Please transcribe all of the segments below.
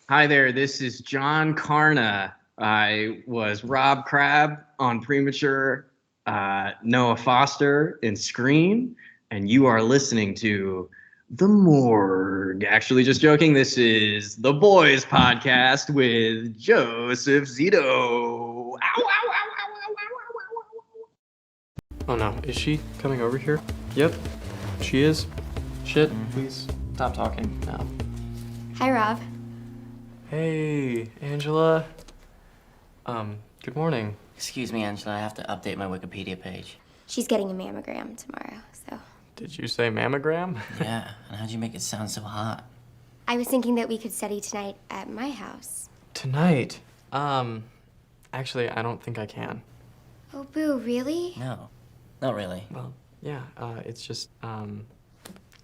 Hi there, this is John Karna. I was Rob Crab on Premature, Noah Foster in Scream, and you are listening to The Morgue. Actually, just joking, this is the Boys podcast with Joseph Zito. Ow, ow, ow, ow, ow, ow, ow, ow. Oh no, is she coming over here? Yep, she is. Shit, please stop talking now. Hi, Rob. Hey, Angela. Good morning. Excuse me, Angela, I have to update my Wikipedia page. She's getting a mammogram tomorrow, so. Did you say mammogram? Yeah, and how'd you make it sound so hot? I was thinking that we could study tonight at my house. Tonight? Actually, I don't think I can. Oh, boo, really? No, not really. Well, yeah, it's just, I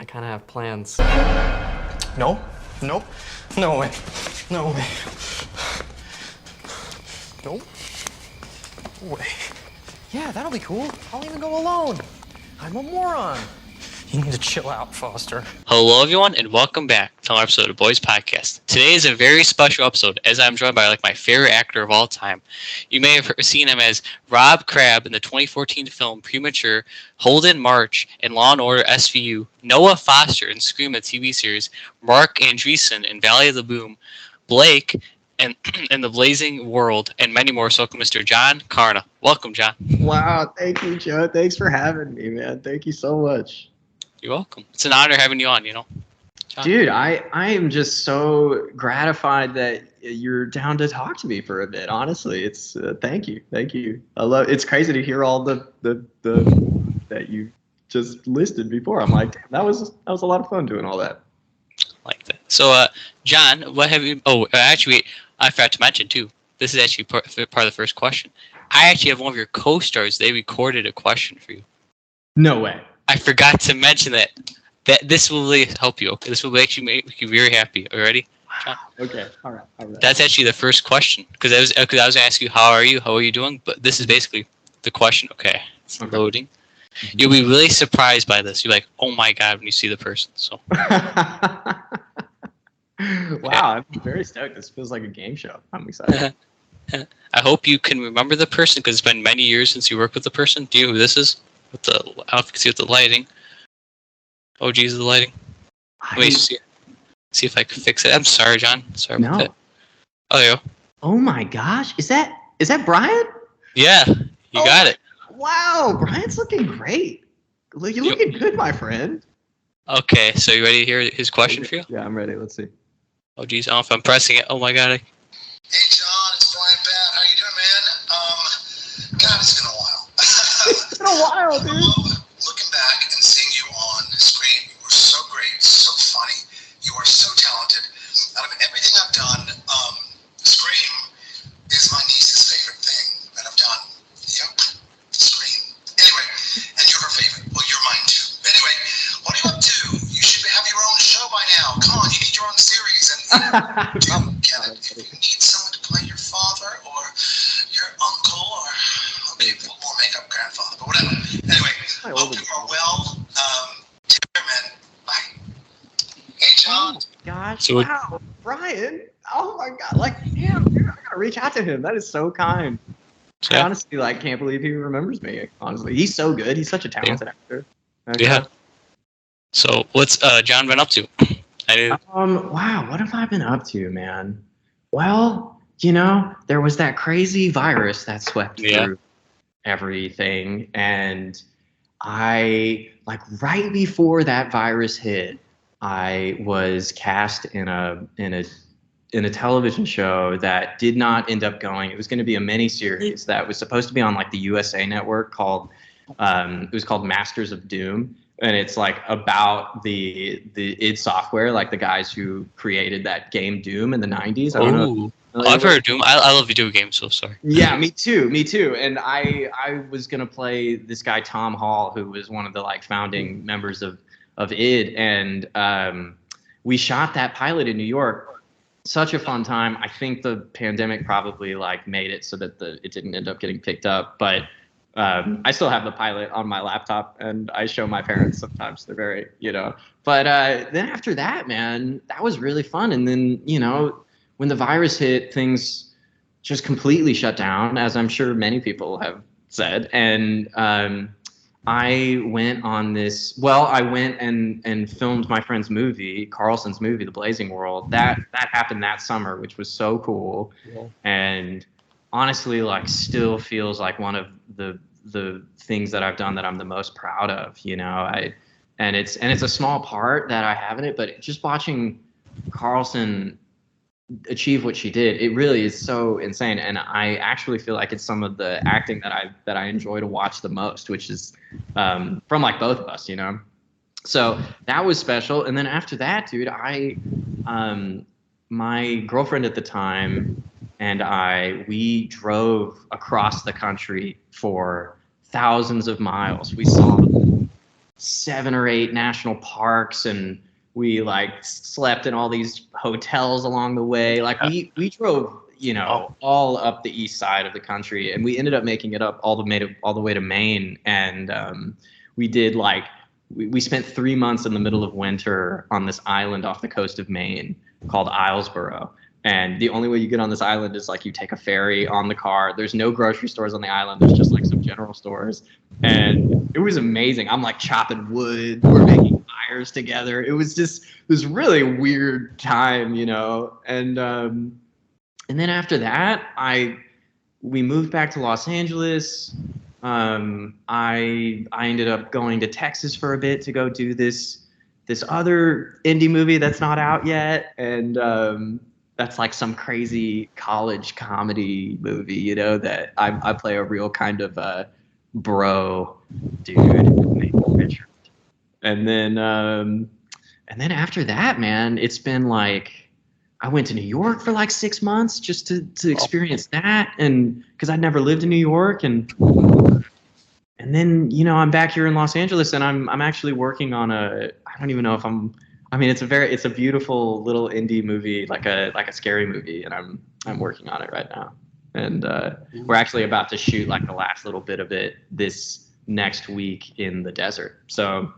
kind of have plans. No, nope, no way, no way. Nope, no way. Yeah, that'll be cool. I'll even go alone. I'm a moron. You need to chill out, Foster. Hello, everyone, and welcome back to another episode of Boys Podcast. Today is a very special episode, as I'm joined by my favorite actor of all time. You may have seen him as Rob Crab in the 2014 film Premature, Holden March in Law & Order SVU, Noah Foster in Scream the TV series, Mark Andreessen in Valley of the Boom, Blake in The Blazing World, and many more. So welcome, Mr. John Karna. Welcome, John. Wow, thank you, Joe. Thanks for having me, man. Thank you so much. You're welcome. It's an honor having you on, John. Dude, I am just so gratified that you're down to talk to me for a bit. Honestly, it's thank you. I love. It's crazy to hear all the that you just listed before. I'm like, damn, that was a lot of fun doing all that. Like that. So, John, what have you? Oh, actually, I forgot to mention too. This is actually part of the first question. I actually have one of your co-stars. They recorded a question for you. No way. I forgot to mention that this will really help you. Okay? This will actually make you very happy. Are you ready, John? Okay. All right. That's actually the first question because I was going to ask you how are you doing, but this is basically the question. Okay, it's loading. Mm-hmm. You'll be really surprised by this. You're like, oh my god, when you see the person. So. Wow, I'm very stoked. This feels like a game show. I'm excited. I hope you can remember the person because it's been many years since you worked with the person. Do you know who this is? I don't know if you can see with the lighting. Oh, geez, the lighting. Wait, see if I can fix it. I'm sorry, John. Sorry about that. Oh, there you go. Oh my gosh, is that Brian? Yeah, you got it. Wow, Brian's looking great. You're looking good, my friend. Okay, so you ready to hear his question for you? Yeah, I'm ready. Let's see. Oh, geez, I don't know if I'm pressing it. Oh my god. Hey, John, it's Brian Batt. How you doing, man? God, it's been a while. It's been a while, dude. Looking back and seeing you on screen, you were so great, so funny. You are so talented. Out of everything I've done, Scream is my niece's favorite thing that I've done. Yep, Scream. Anyway, and you're her favorite. Well, you're mine too. Anyway, what are you up to? You should have your own show by now. Come on, you need your own series. And dude, get it. If you need someone to play your father or your uncle or maybe a little more makeup grandfather, but whatever. Anyway, hope you are well. Take care, man. Bye. Hey, John. Oh, gosh. So wow, Brian. Oh my god. Like, damn, dude, I gotta reach out to him. That is so kind. I honestly can't believe he remembers me. Honestly, he's so good. He's such a talented actor. Okay. Yeah. So what's John been up to? Wow, what have I been up to, man? Well, there was that crazy virus that swept through everything, and I right before that virus hit, I was cast in a television show that did not end up going. It was going to be a mini series that was supposed to be on the USA Network called it was called Masters of Doom. And it's about the id Software, the guys who created that game Doom in the 90s. I don't know. I've heard of Doom. I love video games, so sorry. Yeah, me too. And I was gonna play this guy Tom Hall, who was one of the founding members of id, and we shot that pilot in New York. Such a fun time. I think the pandemic probably made it so that it didn't end up getting picked up, but. I still have the pilot on my laptop, and I show my parents sometimes. They're very, But then after that, man, that was really fun. And then, when the virus hit, things just completely shut down, as I'm sure many people have said. And I went on this. Well, I went and filmed my friend's movie, Carlson's movie, The Blazing World. That happened that summer, which was so cool. Yeah. And honestly, like, still feels like one of the things that I've done that I'm the most proud of. You know, and it's a small part that I have in it, but just watching Carlson achieve what she did, it really is so insane. And I actually feel like it's some of the acting that I enjoy to watch the most, which is from like both of us, you know. So that was special. And then after that, dude, my girlfriend at the time and we drove across the country for thousands of miles. We saw 7 or 8 national parks, and we like slept in all these hotels along the way. Like we drove, you know, all up the east side of the country, and we ended up making it up all the way to Maine. And we did like we spent 3 months in the middle of winter on this island off the coast of Maine called Islesboro. And the only way you get on this island is like you take a ferry on the car. There's no grocery stores on the island. There's just like some general stores. And it was amazing. I'm like chopping wood. We're making fires together. It was just this really weird time, you know. And then after that, we moved back to Los Angeles. I ended up going to Texas for a bit to go do this other indie movie that's not out yet. And that's like some crazy college comedy movie, you know, that I play a real kind of bro dude named Richard. And then after that, man, it's been like I went to New York for like 6 months just to experience that, and because I'd never lived in New York, and then, you know, I'm back here in Los Angeles, and I'm actually working on I don't even know if it's a beautiful little indie movie, like a scary movie, and I'm working on it right now. And we're actually about to shoot like the last little bit of it this next week in the desert. So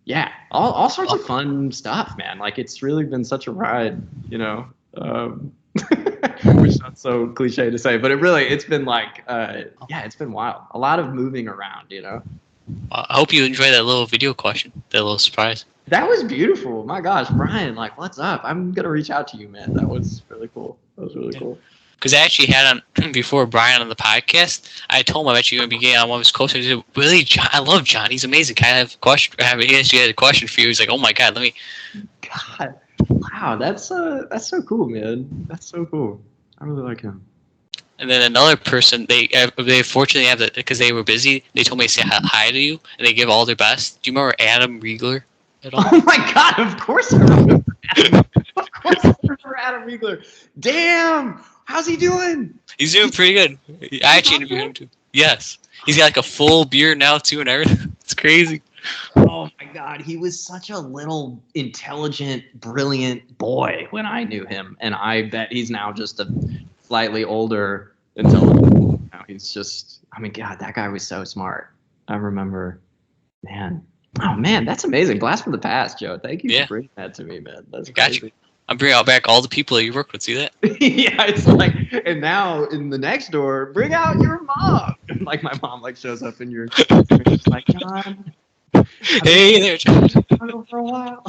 yeah, all sorts of fun stuff, man. Like, it's really been such a ride, you know. Which sounds so cliche to say, but it's been like it's been wild. A lot of moving around, you know. I hope you enjoy that little video question, that little surprise. That was beautiful. My gosh, Brian, like, what's up? I'm going to reach out to you, man. That was really cool. Cool. Because I actually had on, before Brian on the podcast, I told him I bet you were going to be getting on one of his co-stars. He said, really, John? I love John. He's amazing. Can I have a question? He actually had a question for you. He's like, oh my God, let me. God, wow, that's so cool, man. That's so cool. I really like him. And then another person, they fortunately have that, because they were busy, they told me to say hi to you, and they give all their best. Do you remember Adam Riegler at all? Oh my God, of course I remember Adam. Of course I remember Adam Riegler. Damn, how's he doing? He's doing pretty good. I actually interviewed him too. Yes. He's got like a full beard now too and everything. It's crazy. Oh my God, he was such a little intelligent, brilliant boy when I knew him, and I bet he's now just a slightly older, intelligent. Now he's just, I mean, God, that guy was so smart. I remember, man. Oh man, that's amazing. Blast from the past, Joe. Thank you for bringing that to me, man. That's crazy. Gotcha. I'm bringing out back all the people that you worked with. See that? Yeah, it's like, and now in the next door, bring out your mom. Like, my mom like shows up in your, just like, John. Hey there, John. For a while.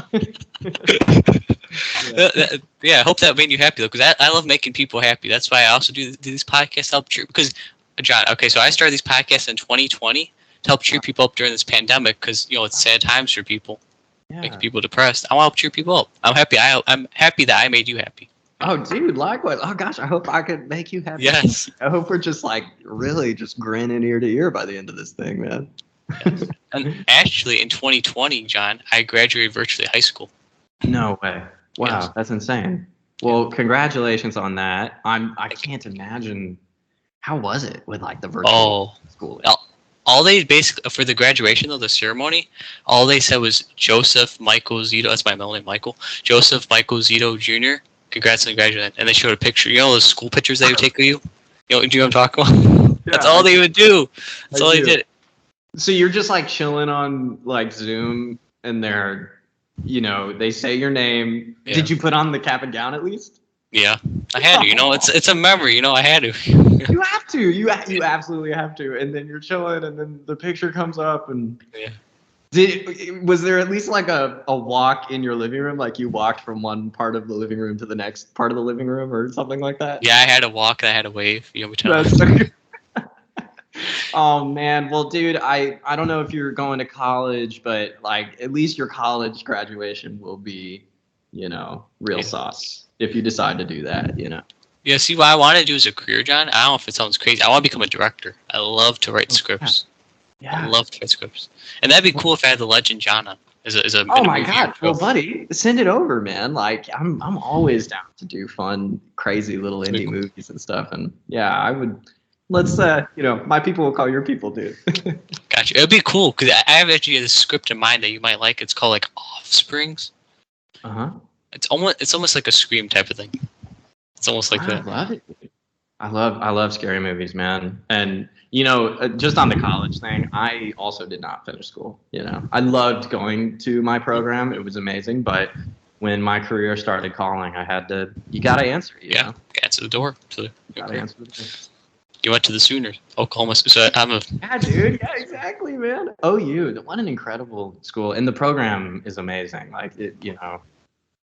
Yeah, I hope that made you happy though, because I love making people happy. That's why I also do these podcasts to help cheer. Because, John, okay, so I started these podcasts in 2020 to help cheer people up during this pandemic, because, you know, it's sad times for people, making people depressed. I want to help cheer people up. I'm happy. I'm happy that I made you happy. Oh, dude, likewise. Oh gosh, I hope I could make you happy. Yes. I hope we're just like really just grinning ear to ear by the end of this thing, man. Yes. And actually, in 2020, John, I graduated virtually high school. No way! Wow, yes. That's insane. Well, congratulations on that. I can't imagine. How was it with like the virtual schooling? All they basically, for the graduation though, the ceremony, all they said was Joseph Michael Zito. That's my middle name, Michael. Joseph Michael Zito Jr. Congrats on the graduation. And they showed a picture. You know those school pictures they would take of you? You know what I'm talking about? That's all they would do. That's all they did. So you're just like chilling on like Zoom, and they're, you know, they say your name. Yeah. Did you put on the cap and gown at least? Yeah. I had to. You know, it's a memory. You know, I had to. You have to. You absolutely have to. And then you're chilling, and then the picture comes up, and Yeah. was there at least like a walk in your living room? Like you walked from one part of the living room to the next part of the living room or something like that? Yeah, I had to walk and I had to wave. You know, That's so good. Oh man, well dude, I don't know if you're going to college, but like at least your college graduation will be, you know, real sauce if you decide to do that, you know. Yeah, see, what I want to do as a career, John, I don't know if it sounds crazy. I want to become a director. I love to write scripts. Yeah. I love to write scripts. And that'd be cool if I had the legend Jana as a Oh in a my movie god. or Well, show. buddy, send it over, man. Like I'm always down to do fun, crazy little indie movies and stuff. And yeah, I would. Let's you know, my people will call your people, dude. Gotcha. It'd be cool because I have actually a script in mind that you might like. It's called like Offsprings. Uh-huh. It's almost like a Scream type of thing. It's almost like I that. love it. Dude. I love scary movies, man. And you know, just on the college thing, I also did not finish school. You know, I loved going to my program; it was amazing. But when my career started calling, I had to. You got to answer. You know? Answer the door. To the, Got to answer the door. You went to the Sooners, Oklahoma. So Yeah, dude. Yeah, exactly, man. OU, what an incredible school, and the program is amazing. Like it, you know,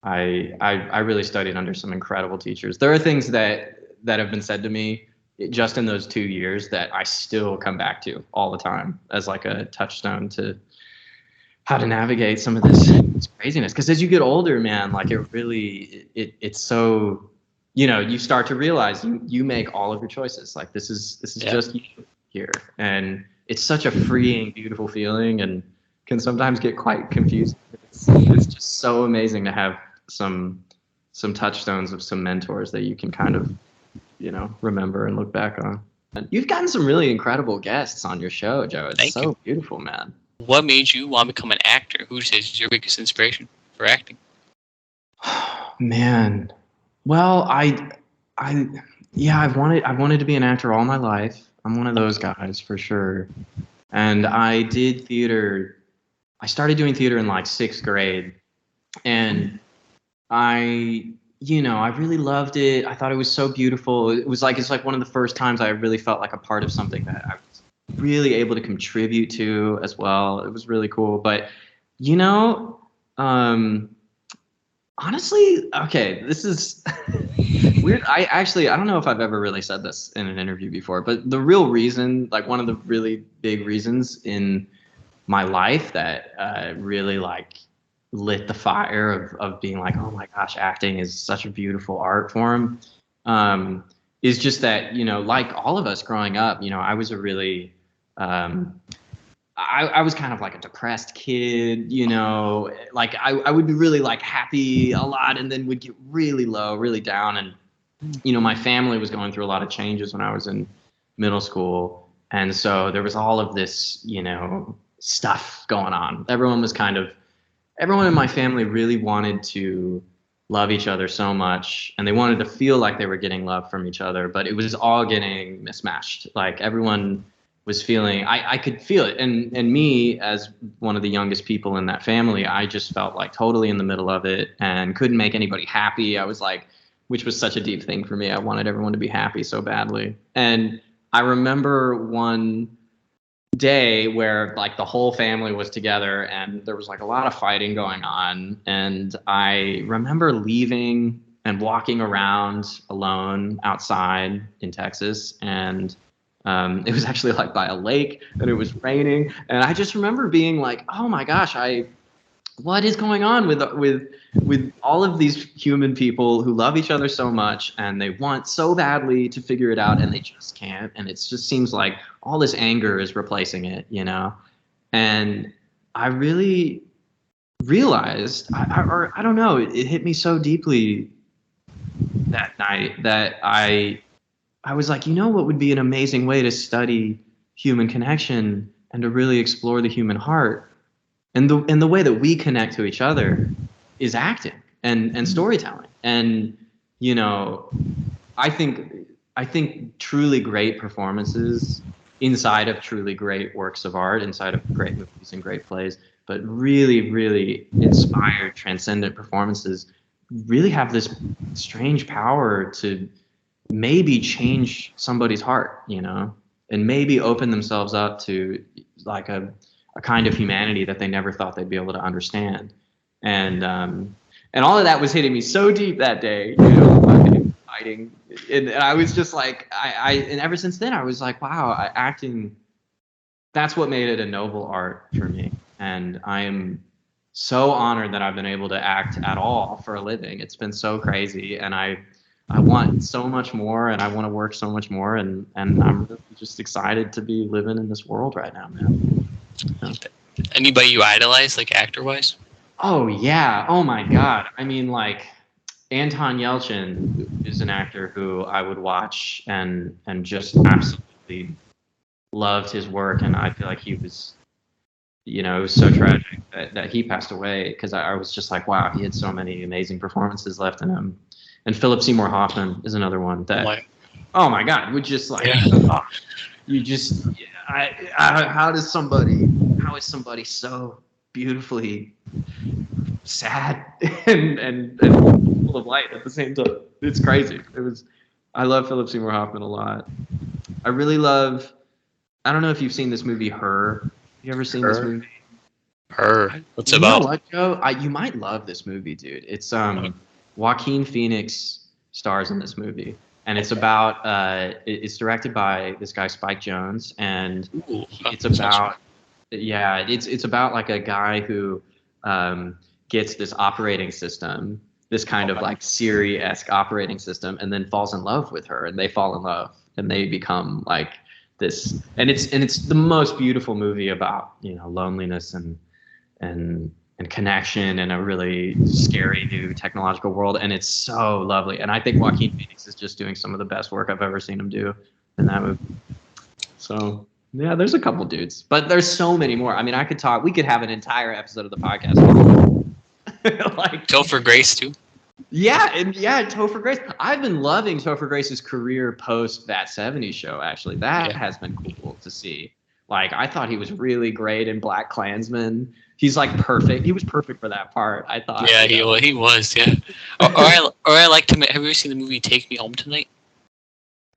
I really studied under some incredible teachers. There are things that have been said to me just in those 2 years that I still come back to all the time as like a touchstone to how to navigate some of this craziness. Because as you get older, man, like it really it's so, you know, you start to realize you make all of your choices. Like this is just you here, and it's such a freeing, beautiful feeling, and can sometimes get quite confusing. It's just so amazing to have some touchstones of some mentors that you can kind of, you know, remember and look back on. And you've gotten some really incredible guests on your show, Joe. It's so beautiful, man. What made you want to become an actor? Who is your biggest inspiration for acting? Man, well, I've wanted to be an actor all my life. I'm one of those guys for sure. And I did theater. I started doing theater in like 6th grade, and I really loved it. I thought it was so beautiful. It's like one of the first times I really felt like a part of something that I was really able to contribute to as well. It was really cool. But, you know, honestly, okay, this is weird. I don't know if I've ever really said this in an interview before, but the real reason, like one of the really big reasons in my life that really like lit the fire of being like, oh my gosh, acting is such a beautiful art form, is just that, you know, like all of us growing up, you know, I was a really I was kind of like a depressed kid, you know, like I would be really like happy a lot and then would get really low, really down. And, you know, my family was going through a lot of changes when I was in middle school. And so there was all of this, you know, stuff going on. Everyone in my family really wanted to love each other so much, and they wanted to feel like they were getting love from each other, but it was all getting mismatched. Like everyone was feeling, I could feel it. And me, as one of the youngest people in that family, I just felt like totally in the middle of it and couldn't make anybody happy. I was like, which was such a deep thing for me. I wanted everyone to be happy so badly. And I remember one day where like the whole family was together and there was like a lot of fighting going on, and I remember leaving and walking around alone outside in Texas, and it was actually like by a lake and it was raining, and I just remember being like, oh my gosh, what is going on with all of these human people who love each other so much and they want so badly to figure it out and they just can't, and it just seems like all this anger is replacing it, you know? And I really realized, I don't know, it hit me so deeply that night that I was like, you know what would be an amazing way to study human connection and to really explore the human heart and the way that we connect to each other is acting and storytelling. And, you know, I think truly great performances inside of truly great works of art, inside of great movies and great plays, but really, really inspired, transcendent performances really have this strange power to maybe change somebody's heart, you know, and maybe open themselves up to like a kind of humanity that they never thought they'd be able to understand. And all of that was hitting me so deep that day, you know, fighting. And I was just like, and ever since then I was like, wow, acting, that's what made it a noble art for me. And I am so honored that I've been able to act at all for a living. It's been so crazy, and I want so much more, and I want to work so much more, and I'm really just excited to be living in this world right now, man. Yeah. Anybody you idolize, like actor-wise? Oh yeah. Oh my God. I mean, like Anton Yelchin is an actor who I would watch and just absolutely loved his work, and I feel like he was, you know, it was so tragic that he passed away, because I was just like, wow, he had so many amazing performances left in him. And Philip Seymour Hoffman is another one that, oh my God, would just like, oh, you just, how is somebody so beautifully sad and full of light at the same time? It's crazy. I love Philip Seymour Hoffman a lot. I really love, I don't know if you've seen this movie, Her. You ever seen this movie? Her. What's it about? about? You know what, Joe? You might love this movie, dude. It's Joaquin Phoenix stars in this movie, and it's about it's directed by this guy Spike Jonze, and it's about it's about like a guy who gets this operating system, this kind of like Siri-esque operating system, and then falls in love with her, and they fall in love, and they become like this, and it's the most beautiful movie about, you know, loneliness and connection in a really scary new technological world, and it's so lovely. And I think Joaquin Phoenix is just doing some of the best work I've ever seen him do in that movie. So yeah, there's a couple dudes, but there's so many more. I mean, we could have an entire episode of the podcast like Topher Grace too. Yeah, and Topher Grace. I've been loving Topher Grace's career post That 70s Show, actually. That has been cool to see. Like, I thought he was really great in Black Klansman. He's like perfect. He was perfect for that part, I thought. Yeah, he was, yeah. or I like to. Have you ever seen the movie Take Me Home Tonight?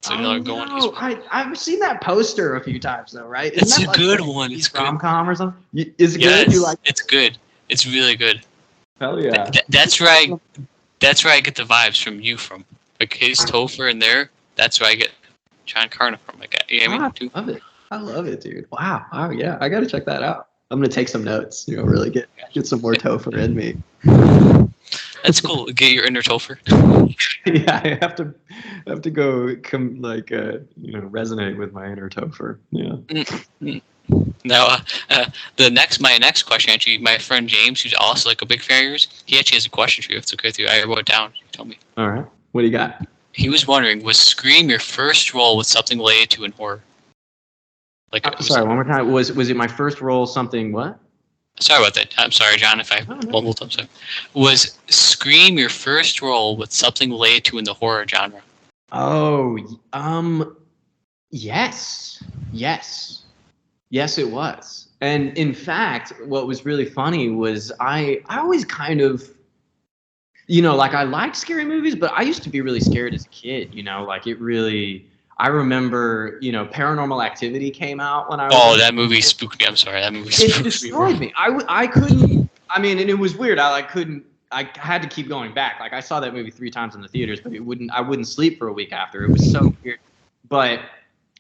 So I've seen that poster a few times though, right? It's a good one. It's good. Rom-com or something. Is it good? You like? It's good. It's really good. Hell yeah. That's where I get the vibes from you from. Like his Topher in there. That's where I get John Karna from. Like, I love it, dude. Wow. Oh yeah, I gotta check that out. I'm gonna take some notes. You know, really get some more Topher in me. That's cool. Get your inner Topher. Yeah, I have to go resonate with my inner Topher. Yeah. Mm-hmm. Now, my next question, actually, my friend James, who's also like a big fan of yours, he actually has a question for you. If it's okay with you, I wrote it down. Tell me. All right. What do you got? He was wondering, was Scream your first role with something related to in horror? Like, sorry, one more time. Was it my first role? Something what? Sorry about that. I'm sorry, John, if I mumbled. I'm sorry. Was Scream your first role with something related to in the horror genre? Oh, yes, it was. And in fact, what was really funny was I always kind of, you know, like I liked scary movies, but I used to be really scared as a kid. You know, like I remember, you know, Paranormal Activity came out when I was... Oh, that movie spooked me. I'm sorry. That movie spooked me. It destroyed me. I couldn't... I mean, and it was weird. I had to keep going back. Like, I saw that movie 3 times in the theaters, but I wouldn't sleep for a week after. It was so weird. But,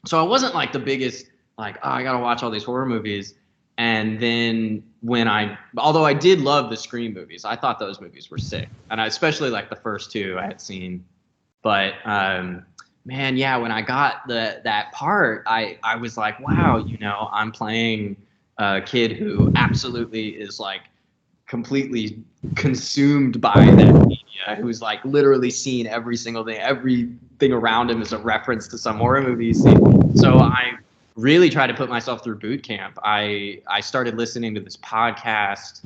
so I wasn't like the biggest, like, oh, I got to watch all these horror movies. And then although I did love the Scream movies, I thought those movies were sick. And especially like the first 2 I had seen. But, man, yeah, when I got that part, I was like, wow, you know, I'm playing a kid who absolutely is like completely consumed by that media, who's like literally seen every single thing. Everything around him is a reference to some horror movie he's seen. So I really tried to put myself through boot camp. I started listening to this podcast,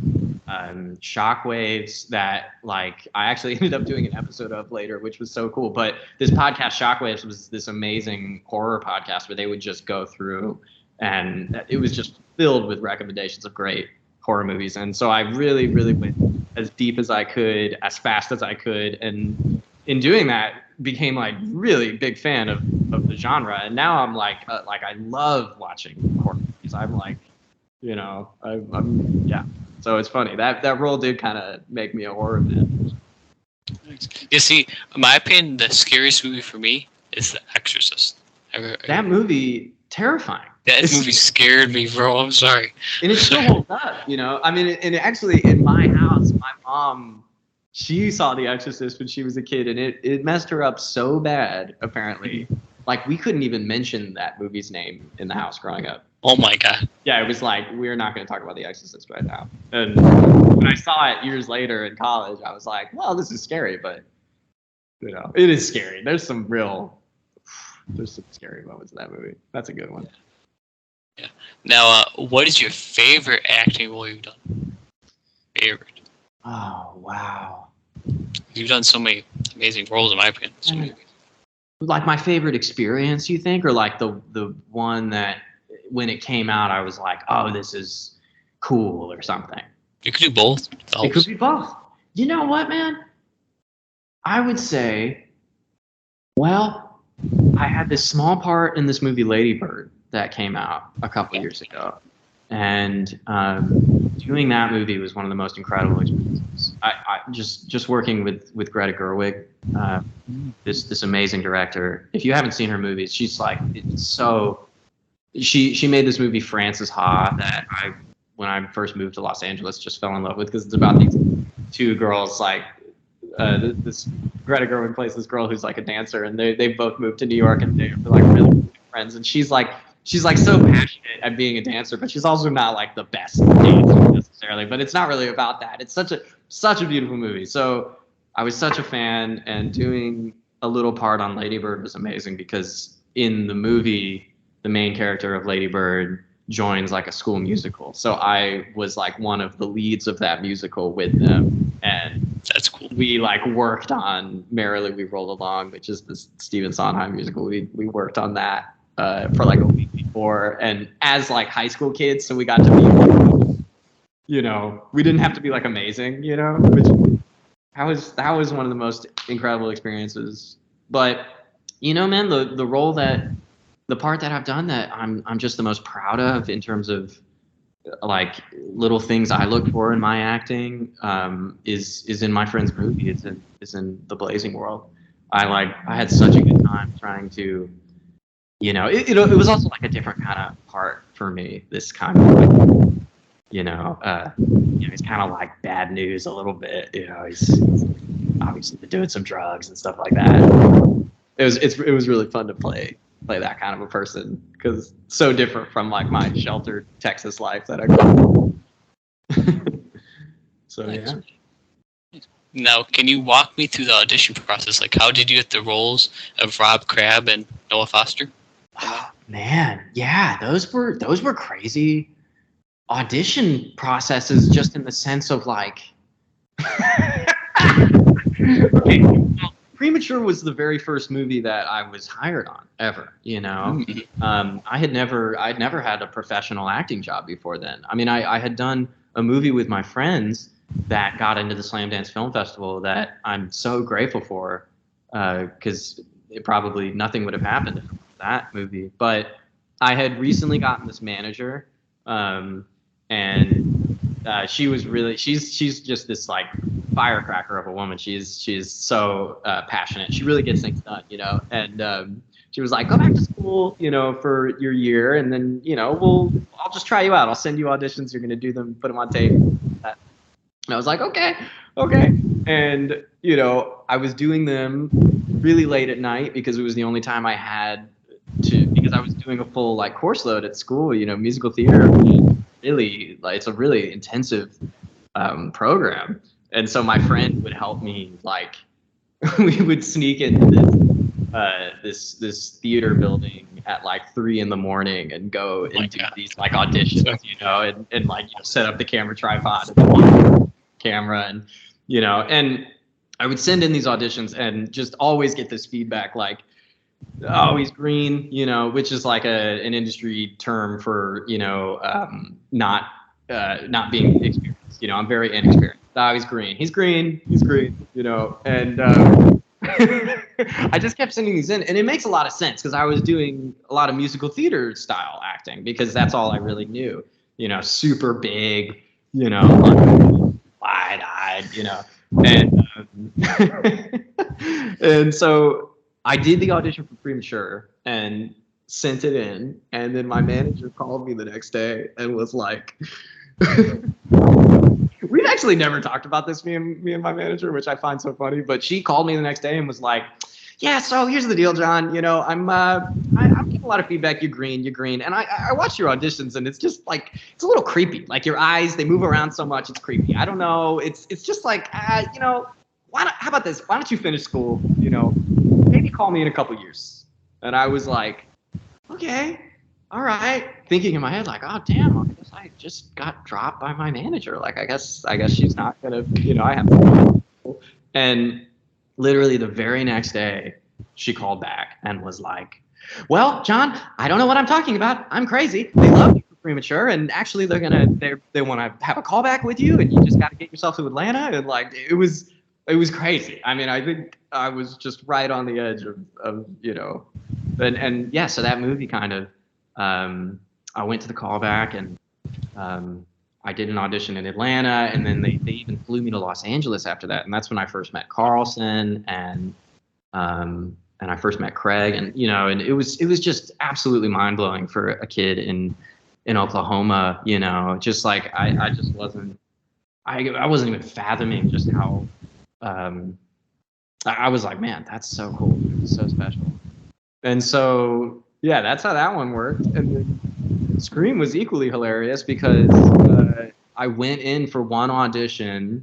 Shockwaves, that like I actually ended up doing an episode of later, which was so cool. But this podcast, Shockwaves, was this amazing horror podcast where they would just go through, and it was just filled with recommendations of great horror movies. And so I really, really went as deep as I could, as fast as I could, and in doing that, became like really big fan of the genre. And now I'm like I love watching horror movies. I'm like, you know, I'm yeah. So it's funny that role did kind of make me a horror fan. You see, in my opinion, the scariest movie for me is The Exorcist. That movie, terrifying. That movie scared me, bro. I'm sorry. And it still holds up, you know. I mean, and actually, in my house, my mom, she saw The Exorcist when she was a kid, and it messed her up so bad. Apparently, like we couldn't even mention that movie's name in the house growing up. Oh my god. Yeah, it was like, we're not going to talk about The Exorcist right now. And when I saw it years later in college, I was like, well, this is scary, but you know, it is scary. There's some scary moments in that movie. That's a good one. Yeah. Now, what is your favorite acting role you've done? Favorite. Oh, wow. You've done so many amazing roles, in my opinion. So many. Like my favorite experience, you think, or like the one that when it came out, I was like, oh, this is cool or something. You could do both. It could be both. You know what, man? I would say, well, I had this small part in this movie Lady Bird that came out a couple years ago. And doing that movie was one of the most incredible experiences. I just working with Greta Gerwig, this amazing director. If you haven't seen her movies, she's like, it's so. She made this movie Frances Ha that when I first moved to Los Angeles, just fell in love with, because it's about these two girls, like this Greta Gerwig plays this girl who's like a dancer, and they both moved to New York, and they're like really good friends, and she's like so passionate at being a dancer, but she's also not like the best dancer necessarily. But it's not really about that. It's such a beautiful movie. So I was such a fan, and doing a little part on Lady Bird was amazing, because in the movie, the main character of Lady Bird joins like a school musical. So I was like one of the leads of that musical with them. And that's cool. We like worked on Merrily We Roll Along, which is the Stephen Sondheim musical. We worked on that for like a week before, and as like high school kids, so we got to be, you know, we didn't have to be like amazing, you know, which that was one of the most incredible experiences. But you know, man, the part that I've done that I'm just the most proud of in terms of like little things I look for in my acting is in my friend's movie. It's in The Blazing World. I had such a good time trying to, you know, it was also like a different kind of part for me. This kind of like, you know, he's kind of like bad news a little bit. You know, he's obviously been doing some drugs and stuff like that. It was really fun to play that kind of a person, because it's so different from like my sheltered Texas life that I grew up. So yeah. Now, can you walk me through the audition process? Like, how did you get the roles of Rob Crabb and Noah Foster? Oh, man, yeah, those were crazy audition processes, just in the sense of like. Okay. Premature was the very first movie that I was hired on ever, you know. I'd never had a professional acting job before then. I mean, I had done a movie with my friends that got into the Slam Dance Film Festival that I'm so grateful for, because probably nothing would have happened if it was that movie. But I had recently gotten this manager, and she was really, she's just this like firecracker of a woman. She's so passionate. She really gets things done, you know. And she was like, go back to school, you know, for your year, and then, you know, I'll just try you out. I'll send you auditions. You're gonna do them, put them on tape. And I was like, okay. And you know, I was doing them really late at night, because it was the only time I had to, because I was doing a full like course load at school. You know, musical theater, really, like, it's a really intensive program. And so my friend would help me, like, we would sneak into this theater building at like 3 a.m. and go and do these like auditions, you know, and like, you know, set up the camera tripod and the camera, and, you know, and I would send in these auditions and just always get this feedback like, oh, he's green, you know, which is like an industry term for, you know, not being experienced. You know, I'm very inexperienced. No, he's green. He's green. You know, and I just kept sending these in, and it makes a lot of sense because I was doing a lot of musical theater style acting because that's all I really knew. You know, super big. You know, wide-eyed. You know, and and so I did the audition for Premature and sent it in, and then my manager called me the next day and was like. We've actually never talked about this, me and my manager, which I find so funny. But she called me the next day and was like, "Yeah, so here's the deal, John. You know, I'm getting a lot of feedback. You're green, and I watched your auditions, and it's just like it's a little creepy. Like your eyes, they move around so much, it's creepy. I don't know. It's just like you know, how about this? Why don't you finish school? You know, maybe call me in a couple years." And I was like, "Okay." All right, thinking in my head like, oh damn, I guess I just got dropped by my manager. Like I guess she's not gonna, you know, I have to. And literally the very next day, she called back and was like, "Well, John, I don't know what I'm talking about. I'm crazy. They love you for Premature, and actually they want to have a callback with you, and you just got to get yourself to Atlanta." And like it was crazy. I mean, I think I was just right on the edge of you know, and yeah, so that movie kind of. I went to the callback and I did an audition in Atlanta, and then they even flew me to Los Angeles after that, and that's when I first met Carlson and I first met Craig, and you know, and it was just absolutely mind blowing for a kid in Oklahoma, you know, just like I just wasn't even fathoming just how I was like, man, that's so cool, it's so special, and so. Yeah, that's how that one worked. And then Scream was equally hilarious because I went in for one audition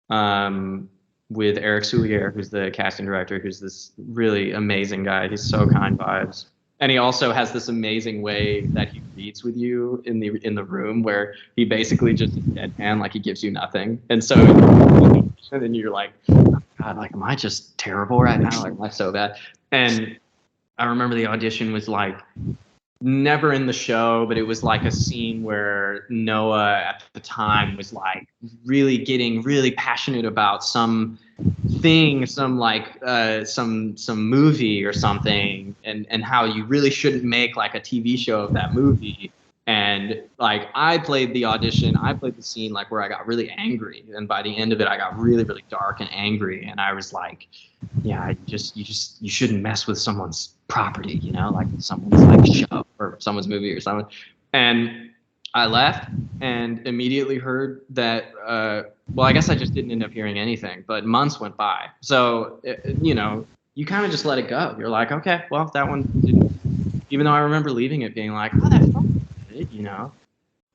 with Eric Soulier, who's the casting director, who's this really amazing guy. He's so kind vibes. And he also has this amazing way that he reads with you in the room where he basically just is deadpan, like he gives you nothing. And so and then you're like, oh God, like, am I just terrible right now? Like, am I so bad? And I remember the audition was like never in the show, but it was like a scene where Noah at the time was like really getting really passionate about some thing, some movie or something, and how you really shouldn't make like a TV show of that movie. And like I played the scene like where I got really angry, and by the end of it I got really, really dark and angry, and I was like, yeah, you shouldn't mess with someone's property, you know, like someone's like show or someone's movie or something. And I left and immediately heard that well, I guess I just didn't end up hearing anything, but months went by. So you know, you kind of just let it go. You're like, okay, well, that one didn't, even though I remember leaving it being like, oh, that felt good, you know.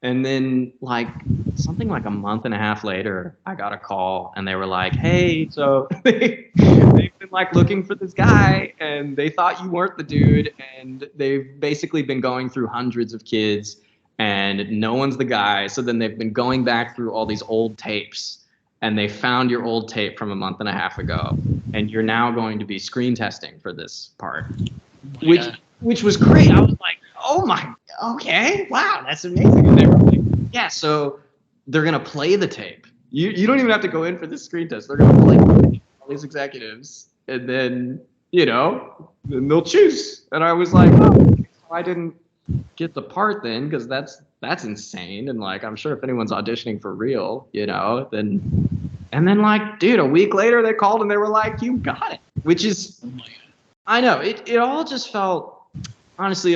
And then like something like a month and a half later, I got a call and they were like, hey, so they've been like looking for this guy and they thought you weren't the dude, and they've basically been going through hundreds of kids and no one's the guy. So then they've been going back through all these old tapes and they found your old tape from a month and a half ago, and you're now going to be screen testing for this part, which was great. I was like, oh my, okay, wow, that's amazing. And they were like, yeah, so they're gonna play the tape. You don't even have to go in for this screen test. They're gonna play the tape, all these executives, and then you know, then they'll choose. And I was like, oh, I didn't get the part then, because that's insane. And like, I'm sure if anyone's auditioning for real, you know, then. And then like, dude, a week later they called and they were like, you got it, which is, I know, it all just felt, honestly,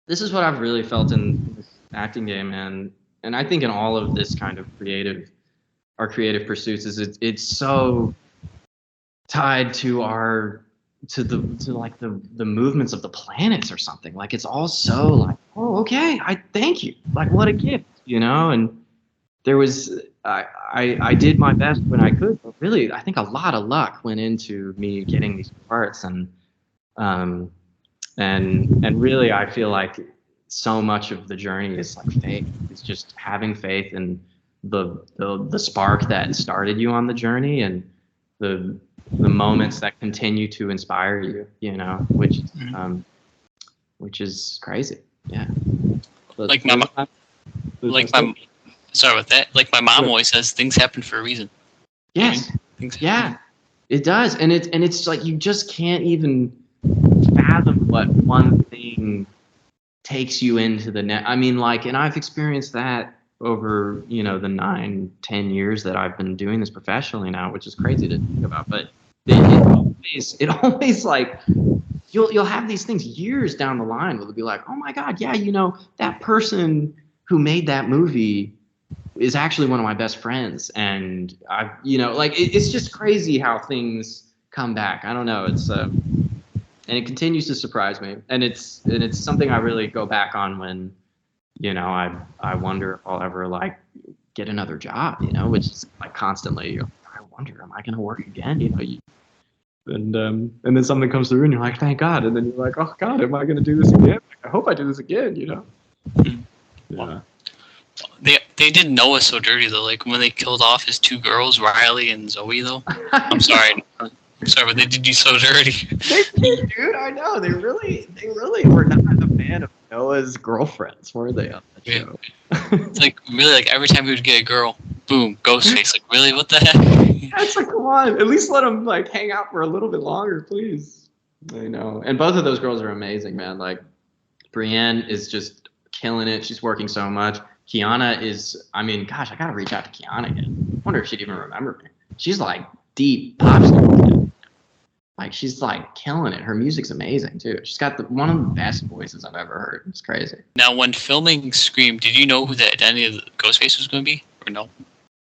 this is what I've really felt in this acting game, and I think in all of this kind of creative pursuits is it's so tied to the movements of the planets or something. Like it's all so like, oh, okay, I thank you, like what a gift, you know. And there was I did my best when I could, but really I think a lot of luck went into me getting these parts, and really I feel like so much of the journey is like faith. It's just having faith in the spark that started you on the journey, and the moments that continue to inspire you, you know, which is crazy. Yeah. Like Sorry about that. Like my mom always says, things happen for a reason. Yes. Things Yeah. It does, and it's like you just can't even fathom what one thing takes you into the net. I mean, like, and I've experienced that over the 9-10 years that I've been doing this professionally now, which is crazy to think about. But it always like you'll have these things years down the line where they'll be like, oh my God, yeah, that person who made that movie is actually one of my best friends, and it's just crazy how things come back. I don't know. It's and it continues to surprise me, and it's something I really go back on when I wonder if I'll ever like get another job, which is like constantly. I wonder, am I going to work again? And then something comes through, and you're like, thank God, and then you're like, oh God, am I going to do this again? I hope I do this again. Yeah. They did Noah so dirty though. Like when they killed off his 2 girls, Riley and Zoe though. I'm sorry, but they did you so dirty. They did, dude. I know. They really were not a fan of Noah's girlfriends, were they, on that show? It's like really like every time he would get a girl, boom, Ghostface. Like really, what the heck? That's like, come on. At least let them like hang out for a little bit longer, please. I know. And both of those girls are amazing, man. Like Brienne is just killing it. She's working so much. Kiana is, I mean, gosh, I gotta reach out to Kiana again. I wonder if she'd even remember me. She's like deep pop star. Like she's like killing it. Her music's amazing too. She's got one of the best voices I've ever heard. It's crazy. Now, when filming Scream, did you know who the identity of the Ghostface was going to be, or no?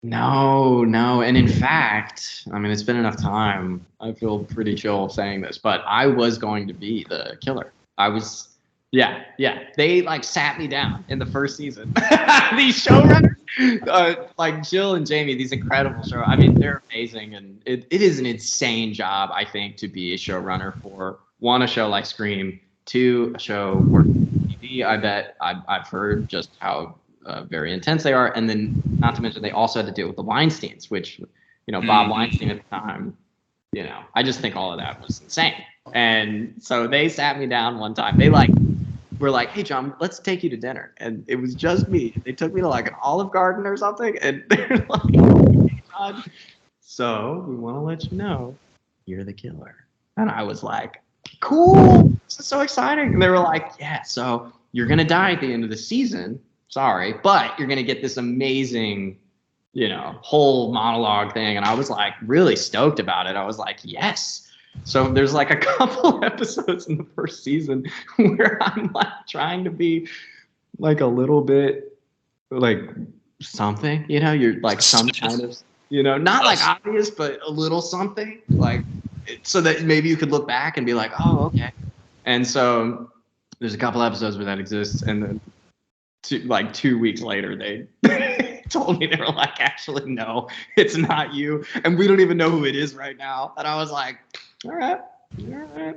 No. And in fact, I mean, it's been enough time. I feel pretty chill saying this, but I was going to be the killer. Yeah. They like sat me down in the first season. These showrunners, like Jill and Jamie, these incredible show. I mean, they're amazing, and it is an insane job, I think, to be a showrunner for a show like Scream, 2, a show where TV. I bet I've heard just how very intense they are, and then not to mention they also had to deal with the Weinsteins, which Bob Weinstein at the time. I just think all of that was insane. And so they sat me down one time. They were like, hey, John, let's take you to dinner. And it was just me. They took me to like an Olive Garden or something. And they're like, hey, John, so we want to let you know you're the killer. And I was like, cool. This is so exciting. And they were like, yeah, so you're going to die at the end of the season. Sorry, but you're going to get this amazing, whole monologue thing. And I was like really stoked about it. I was like, yes. So there's like a couple episodes in the first season where I'm like trying to be like a little bit like something, you're like some kind of, not like obvious, but a little something like so that maybe you could look back and be like, oh, okay. And so there's a couple episodes where that exists. And then 2 weeks later, they told me, they were like, actually, no, it's not you. And we don't even know who it is right now. And I was like, all right. Yeah.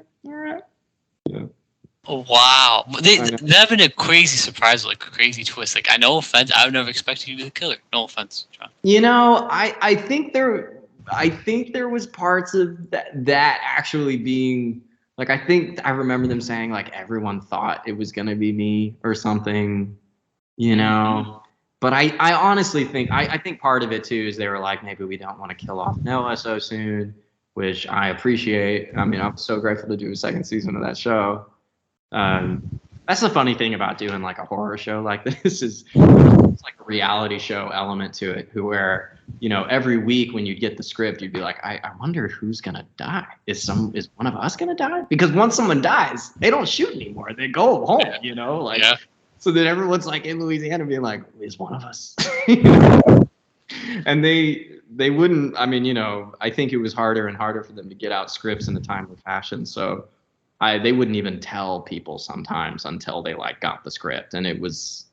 Oh, wow. That'd been a crazy surprise, like a crazy twist. Like, no offense, I would never expected you to be the killer. No offense, John. I think there was parts of that actually being like, I think I remember them saying like everyone thought it was gonna be me or something, But I honestly think I think part of it too is they were like, maybe we don't want to kill off Noah so soon, which I appreciate. I mean, I'm so grateful to do a second season of that show. That's the funny thing about doing like a horror show like this is it's like a reality show element to it, where every week when you get the script, you'd be like, I wonder who's gonna die. Is one of us gonna die? Because once someone dies, they don't shoot anymore. They go home. Yeah. So then everyone's like in Louisiana being like, is one of us? And they wouldn't, I mean, I think it was harder and harder for them to get out scripts in a timely fashion. So they wouldn't even tell people sometimes until they like got the script. And which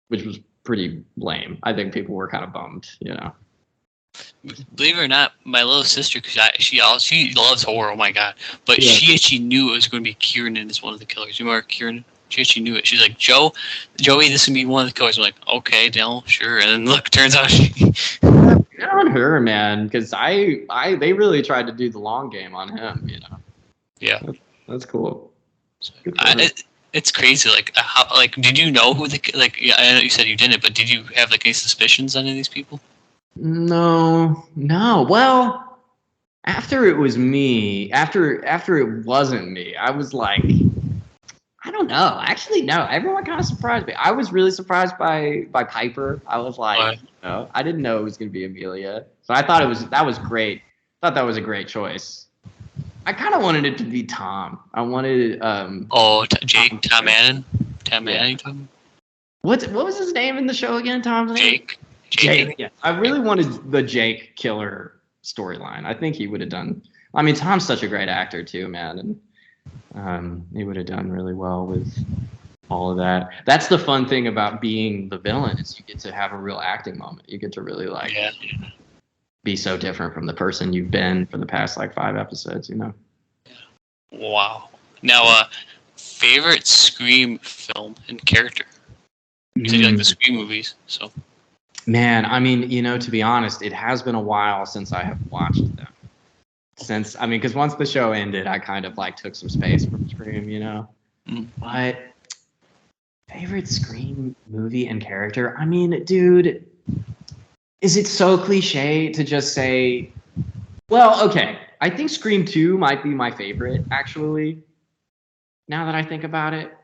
was pretty lame. I think people were kind of bummed, Believe it or not, my little sister, because she loves horror, oh my God. But she actually knew it was going to be Kieran as one of the killers. You remember Kieran? She actually knew it. She's like, Joey, this would be one of the killers. I'm like, okay, Dell, sure. And then look, turns out she... Good on her, man, because they really tried to do the long game on him, Yeah. That's cool. it's crazy. Like, how? Like, did you know who the like? Yeah, I know you said you didn't, but did you have like any suspicions on any of these people? No. Well, after it was me, after it wasn't me, I was like, I don't know. Actually, no. Everyone kind of surprised me. I was really surprised by Piper. I was like, no, I didn't know it was going to be Amelia. So I thought that was great. I thought that was a great choice. I kind of wanted it to be Tom. I wanted Jake, Tom Manning. What was his name in the show again? Tom's name? Jake. Yeah. I really wanted the Jake killer storyline. I think he would have done. I mean, Tom's such a great actor too, man, and he would have done really well with all of that. That's the fun thing about being the villain is you get to have a real acting moment. You get to really be so different from the person you've been for the past like 5 episodes, you know? Wow. Now, favorite Scream film and character? You said you like the Scream movies, so. Man, I mean, you know, to be honest, it has been a while since I have watched them. Because once the show ended, I kind of like took some space from Scream, you know? But favorite Scream movie and character? I mean, dude, is it so cliche to just say, well, okay, I think Scream 2 might be my favorite, actually, now that I think about it.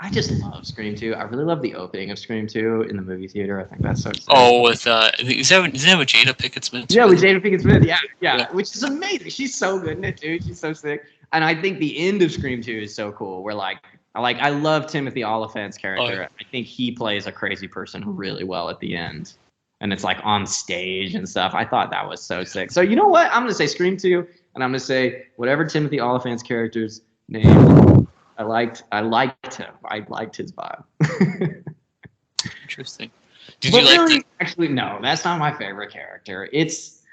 I just love Scream 2. I really love the opening of Scream 2 in the movie theater. I think that's so sick. Oh, with, is that with Jada Pinkett Smith? Yeah, with Jada Pinkett Smith, yeah, which is amazing. She's so good in it, dude. She's so sick. And I think the end of Scream 2 is so cool. Where, I love Timothy Olyphant's character. Oh, yeah. I think he plays a crazy person really well at the end. And it's, like, on stage and stuff. I thought that was so sick. So, you know what? I'm going to say Scream 2, and I'm going to say whatever Timothy Olyphant's character's name. I liked him. I liked his vibe. Interesting. Did you like Actually, no, that's not my favorite character. It's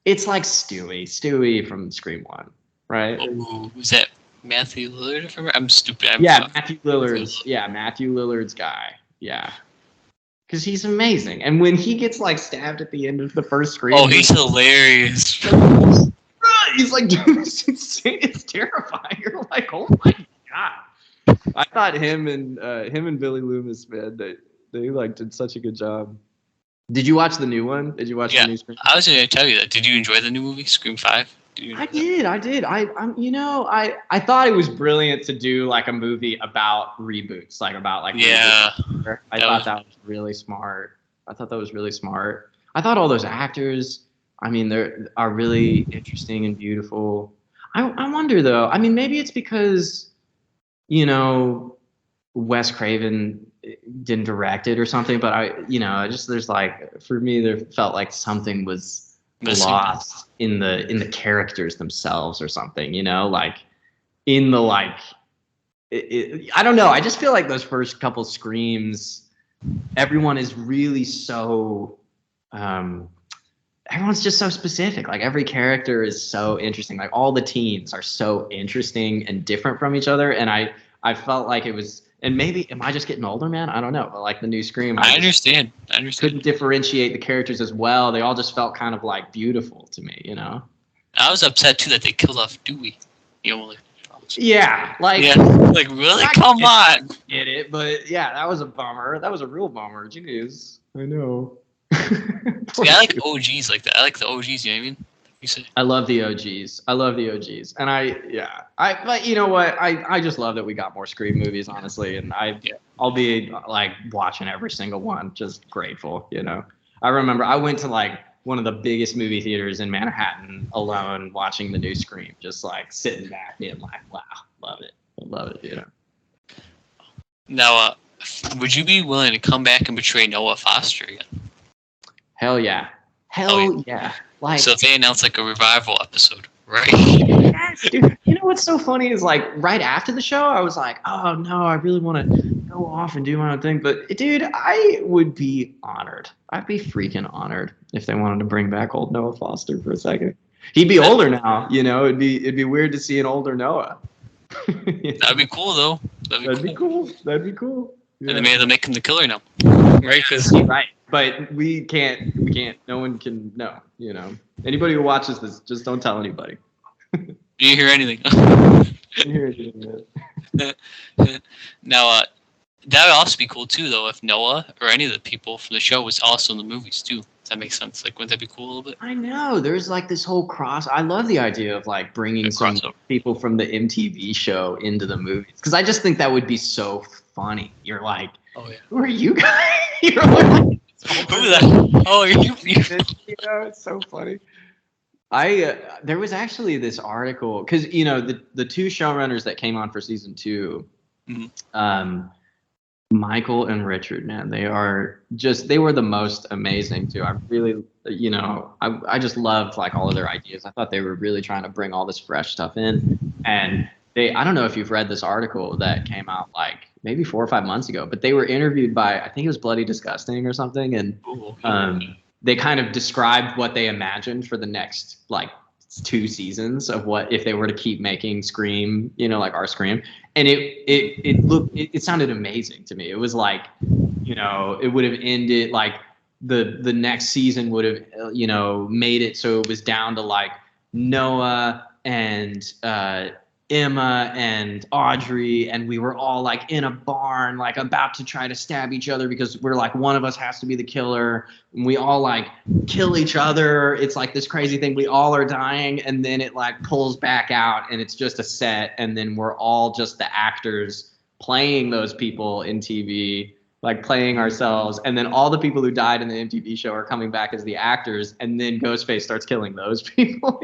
like Stewie from Scream 1, right? Oh, was that Matthew Lillard? I'm stupid. Matthew Lillard's. Yeah, Matthew Lillard's guy. Yeah. Because he's amazing. And when he gets, like, stabbed at the end of the first Scream... Oh, he's hilarious. He's like, dude, it's terrifying. You're like, oh my God. I thought him and Billy Loomis, man, they like did such a good job. Did you watch the new one? Did you watch the new Scream? I was going to tell you that. Did you enjoy the new movie, Scream 5? I did. I thought it was brilliant to do like a movie about reboots, like about like I thought that was really smart. I thought all those actors, I mean, they are really interesting and beautiful. I wonder though. I mean, maybe it's because, you know, Wes Craven didn't direct it or something. But there's like, for me, there felt like something was lost in the characters themselves or something. You know, like in the like, I don't know. I just feel like those first couple Screams, everyone is really so. Everyone's just so specific. Like every character is so interesting. Like all the teens are so interesting and different from each other. And I felt like it was, and maybe, am I just getting older, man? I don't know. But like the new Scream, I understand. Couldn't differentiate the characters as well. They all just felt kind of like beautiful to me, you know? I was upset too that they killed off Dewey. You know, like really? Come on. Get it, but yeah, that was a bummer. That was a real bummer. Jeez. I know. See, I like OGs like that. I like the OGs, you know what I mean? You said. I love the OGs. And but you know what? I just love that we got more Scream movies, honestly. And I'll be like watching every single one, just grateful, you know. I remember I went to like one of the biggest movie theaters in Manhattan alone watching the new Scream, just like sitting back being like, wow, love it. I love it, you know. Now, would you be willing to come back and betray Noah Foster again? Hell yeah. Hell yeah. Like, so if they announce like a revival episode, right? Yes, dude. You know what's so funny is like right after the show, I was like, oh no, I really want to go off and do my own thing. But dude, I would be honored. I'd be freaking honored if they wanted to bring back old Noah Foster for a second. He'd be older now, you know. It'd be weird to see an older Noah. That'd be cool though. That'd be cool. Yeah. And they made them make him the killer now, right? Right. But we can't, no one can know, you know. Anybody who watches this, just don't tell anybody. Do you hear anything? Didn't hear anything yet. Now, that would also be cool too, though, if Noah or any of the people from the show was also in the movies too. Does that make sense? Like, wouldn't that be cool a little bit? I know. There's like this whole cross. I love the idea of like bringing some crossover. people from the MTV show into the movies because I just think that would be so funny. You're like, Oh yeah. who are you guys? You're like, Who that? Oh, you. you know, it's so funny. There was actually this article because the two showrunners that came on for season 2, Michael and Richard, man, they were the most amazing too. I really, I just loved like all of their ideas. I thought they were really trying to bring all this fresh stuff in. And I don't know if you've read this article that came out like maybe 4 or 5 months ago, but they were interviewed by, I think it was Bloody Disgusting or something. And they kind of described what they imagined for the next like 2 seasons of what if they were to keep making Scream, like our Scream. And it sounded amazing to me. It was like, it would have ended like the next season would have, made it so it was down to like Noah and Emma and Audrey, and we were all like in a barn, like about to try to stab each other because we're like, one of us has to be the killer. And we all like kill each other. It's like this crazy thing. We all are dying. And then it like pulls back out and it's just a set. And then we're all just the actors playing those people in TV, like playing ourselves. And then all the people who died in the MTV show are coming back as the actors. And then Ghostface starts killing those people.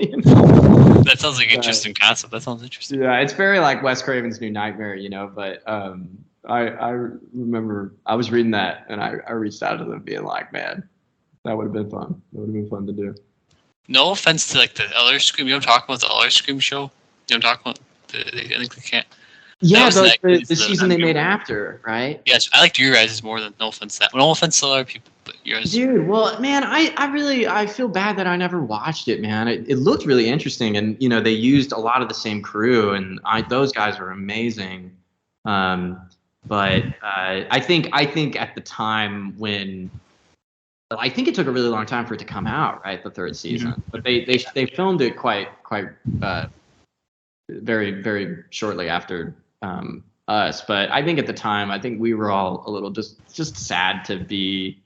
That sounds like an interesting concept. That sounds interesting. Yeah, it's very like Wes Craven's New Nightmare, but I remember I was reading that and I reached out to them being like, man, that would have been fun. That would have been fun to do. No offense to like the other Scream. You know what I'm talking about? The other Scream show? You know what I'm talking about? I think they can't. Yeah, the season they made after, right? Yes, I liked your guys' more than no offense to that. No offense to other people, but yours. Dude, well, man, I feel bad that I never watched it, man. It looked really interesting, and they used a lot of the same crew, and those guys were amazing. But I think at the time when I think it took a really long time for it to come out, right? The 3rd season, but they filmed it quite very, very shortly after us. But I think at the time, I think we were all a little just sad to be,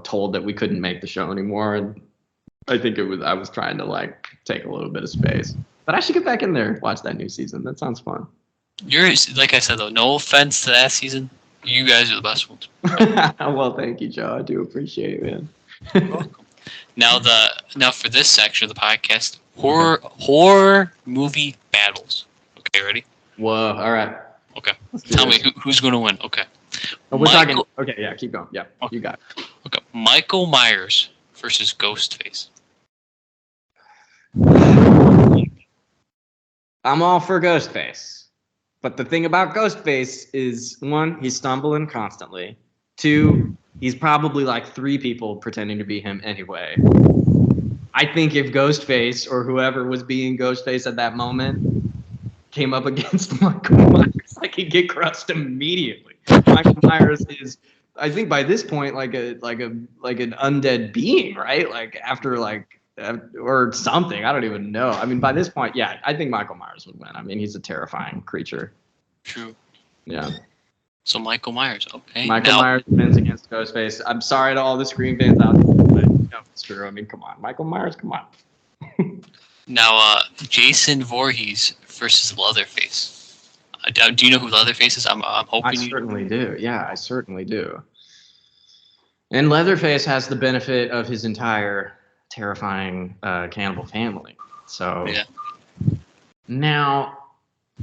told that we couldn't make the show anymore. And I think I was trying to like take a little bit of space. But I should get back in there and watch that new season. That sounds fun. Like I said though, no offense to that season. You guys are the best ones. Well, thank you, Joe. I do appreciate it, man. You're welcome. Now for this section of the podcast, horror movie battles. Okay, ready? Whoa, all right. Okay. Tell me who's going to win. Okay. We're talking. Okay, yeah, keep going. Yeah, okay. You got it. Okay. Michael Myers versus Ghostface. I'm all for Ghostface. But the thing about Ghostface is, 1, he's stumbling constantly. 2, he's probably like 3 people pretending to be him anyway. I think if Ghostface or whoever was being Ghostface at that moment came up against Michael Myers, like he'd get crushed immediately. Michael Myers is, I think by this point, like an undead being, right? Like after or something. I don't even know. I mean, by this point, yeah, I think Michael Myers would win. I mean, he's a terrifying creature. True. Yeah. So Michael Myers, okay. Michael Myers wins against Ghostface. I'm sorry to all the Scream fans out there, but no, it's true. I mean, come on. Michael Myers, come on. Now, Jason Voorhees versus Leatherface. Do you know who Leatherface is? I'm hoping I certainly do. Yeah, I certainly do. And Leatherface has the benefit of his entire terrifying cannibal family. So yeah. Now,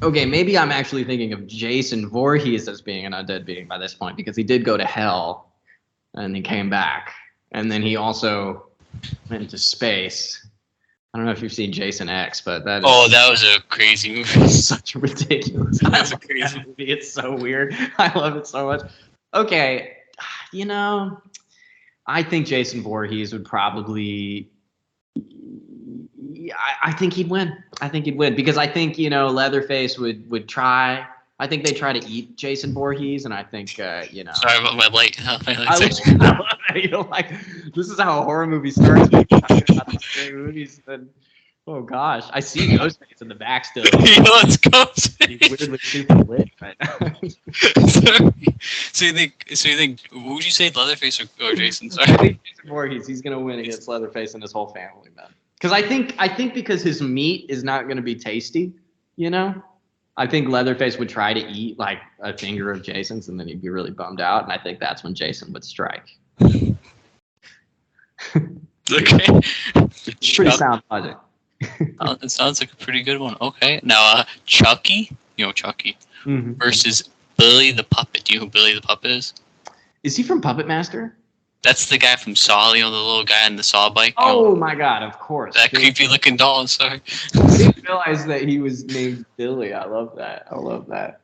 okay, maybe I'm actually thinking of Jason Voorhees as being an undead being by this point because he did go to hell and he came back. And then he also went into space. I don't know if you've seen Jason X, but that is that was a crazy movie. Such ridiculous. That's a crazy movie. It's so weird. I love it so much. Okay, I think Jason Voorhees would probably. I think he'd win. I think he'd win because I think Leatherface would try. I think they try to eat Jason Voorhees, and I think Sorry about my light. Like this is how a horror movie starts. Talking about the scary movies, and Oh gosh, I see Ghostface in the back still. Let's go. He's weirdly super lit right now. So you think? Who would you say, Leatherface or Jason? I Sorry. think Jason Voorhees, he's gonna win against Leatherface and his whole family, man. Because I think because his meat is not gonna be tasty, you know. I think Leatherface would try to eat like a finger of Jason's, and then he'd be really bummed out. And I think that's when Jason would strike. Okay. Pretty sound logic. It sounds like a pretty good one. Okay. Now, Chucky, Chucky, versus Billy the Puppet. Do you know who Billy the Puppet is? Is he from Puppet Master? That's the guy from Saw, the little guy in the Saw bike. Oh my god, of course. That creepy looking doll, sorry. I didn't realize that he was named Billy. I love that.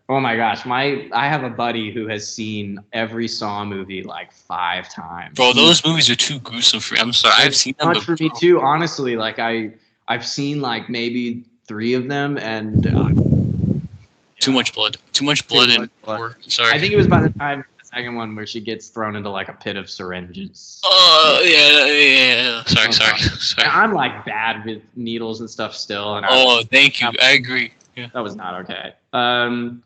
Oh my gosh, I have a buddy who has seen every Saw movie like 5 times. Bro, those movies are too gruesome for me. I'm sorry, I've seen them. Much for me too, honestly. Like I've seen like maybe 3 of them, and too much blood. And gore. Sorry. I think it was by the time the second one where she gets thrown into like a pit of syringes. Oh yeah. Sorry. I'm like bad with needles and stuff still. And thank you. I agree. Yeah. That was not okay. I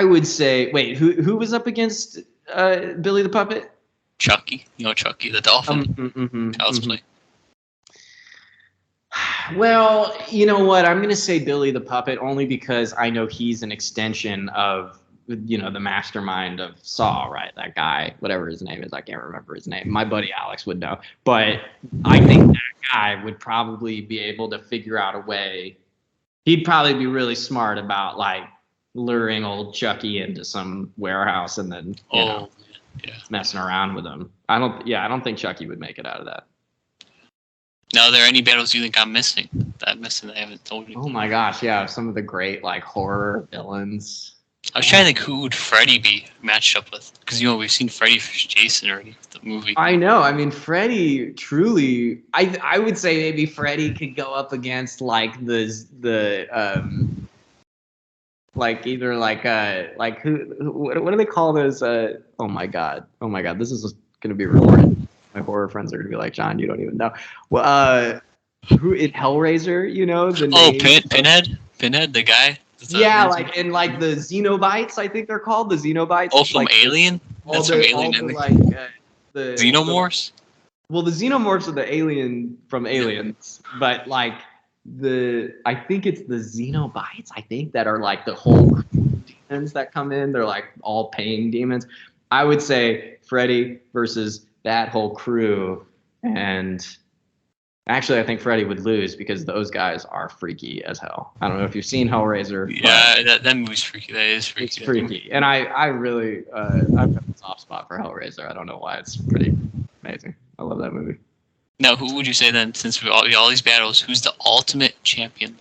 would say, wait, who was up against Billy the Puppet? Chucky. Chucky the dolphin. Child's Play. Well, you know what? I'm going to say Billy the Puppet only because I know he's an extension of, the mastermind of Saw, right? That guy, whatever his name is, I can't remember his name. My buddy Alex would know. But I think that guy would probably be able to figure out a way. He'd probably be really smart about, like, luring old Chucky into some warehouse and then, messing around with him. I don't think Chucky would make it out of that. Now, are there any battles you think I'm missing? That I haven't told you. Oh my gosh, yeah, some of the great like horror villains. I was trying to think who would Freddy be matched up with, because we've seen Freddy vs. Jason already, the movie. I know. I mean, Freddy truly. I would say maybe Freddy could go up against like like either like who what do they call those? Oh my god, this is gonna be recorded. My horror friends are gonna be like, John, you don't even know. Well, who in Hellraiser? The name. Pinhead, the guy. Yeah, like in like the Xenobites, I think they're called the Xenobites. Oh, from like, Alien. That's from Alien. The Xenomorphs. Well, the Xenomorphs are the alien from Aliens, but like I think it's the Xenobites. I think that are like the whole demons that come in. They're like all paying demons. I would say Freddy versus that whole crew, and actually I think Freddy would lose because those guys are freaky as hell. I don't know if you've seen Hellraiser. Yeah, that movie's freaky. That is freaky. It's freaky, and I really I've got a soft spot for Hellraiser. I don't know why. It's pretty amazing. I love that movie. Now, who would you say then, since we all these battles, who's the ultimate champion?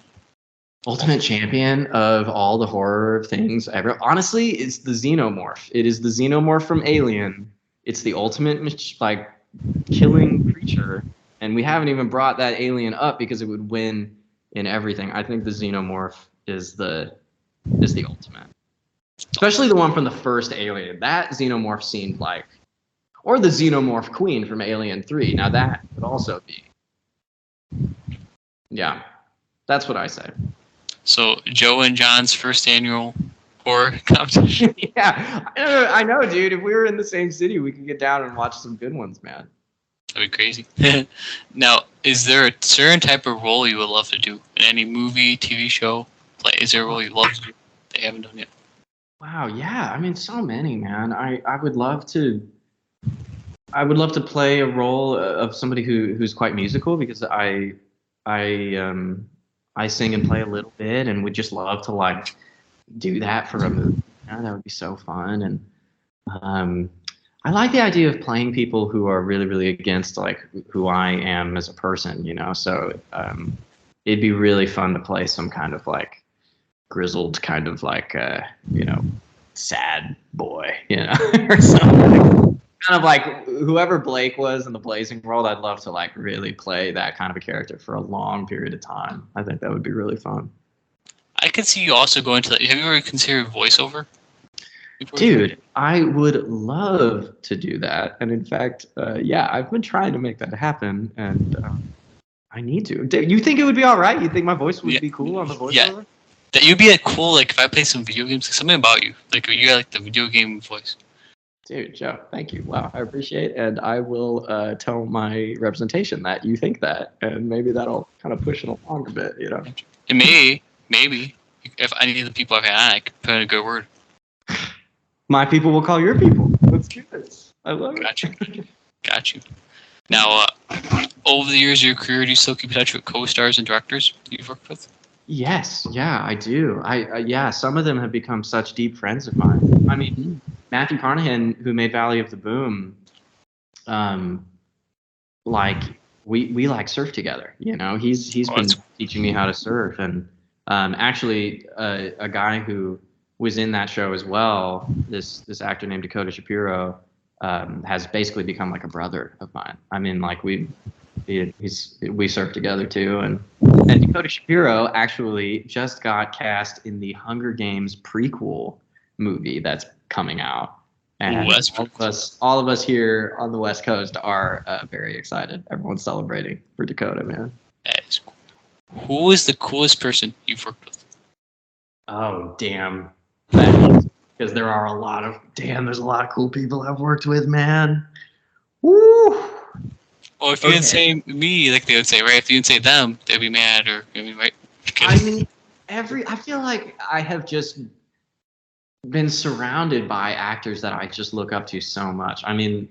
Ultimate champion of all the horror things ever. Honestly, it's the Xenomorph. It is the Xenomorph from Alien. It's the ultimate like killing creature, and we haven't even brought that alien up because it would win in everything. I think the Xenomorph is the ultimate, especially the one from the first Alien. That Xenomorph seemed like, or the Xenomorph Queen from Alien 3. Now that would also be, yeah, that's what I say. So Joe and John's first annual horror competition. Yeah, I know, dude. If we were in the same city, we could get down and watch some good ones, man. That'd be crazy. Now, is there a certain type of role you would love to do in any movie, TV show, play? Is there a role you love to do that you haven't done yet? Wow, yeah. I mean, so many, man. I would love to. I would love to play a role of somebody who's quite musical, because I sing and play a little bit, and would just love to like do that for a movie. That would be so fun. And I like the idea of playing people who are really, really against like who I am as a person, so it'd be really fun to play some kind of like grizzled kind of like sad boy, or something. Kind of like whoever Blake was in the Blazing World. I'd love to like really play that kind of a character for a long period of time. I think that would be really fun. I could see you also going to. Have you ever considered voiceover? Dude, I would love to do that. And in fact, I've been trying to make that happen. And I need to. You think it would be all right? You think my voice would be cool on the voiceover? Yeah. That you'd be like cool, like if I play some video games, something about you, like you got like the video game voice. Dude, Joe, thank you. Wow, I appreciate it. And I will tell my representation that you think that, and maybe that'll kind of push it along a bit, you know? And maybe, if any of the people I've had on, I could put in a good word. My people will call your people. Let's do this. I love it. Got you. Now, over the years of your career, do you still keep in touch with co-stars and directors you've worked with? Yes, yeah, I do. Yeah, some of them have become such deep friends of mine. I mean, Matthew Carnahan, who made Valley of the Boom, like we like surf together. You know, he's been teaching me how to surf, and actually a guy who was in that show as well, this actor named Dakota Shapiro, has basically become like a brother of mine. I mean, like we surf together too, and Dakota Shapiro actually just got cast in the Hunger Games prequel movie that's coming out, and all of us here on the West Coast are very excited. Everyone's celebrating for Dakota, man. That is cool. Who is the coolest person you've worked with? Oh damn, because there are there's a lot of cool people I've worked with, man. Woo. Well, if you didn't say me, like they would say, right? If you didn't say them, they'd be mad, or I mean, right? I mean, I feel like I have just been surrounded by actors that I just look up to so much. I mean,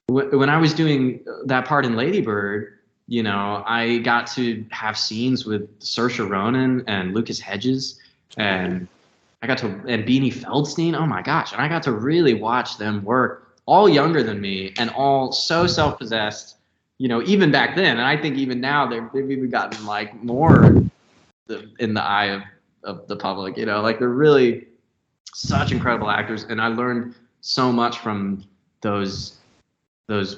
when I was doing that part in Lady Bird, you know, I got to have scenes with Saoirse Ronan and Lucas Hedges, and and Beanie Feldstein. Oh my gosh! And I got to really watch them work, all younger than me, and all so self-possessed. You know, even back then, and I think even now they've even gotten like more in the eye of the public. You know, like they're really such incredible actors, and I learned so much from those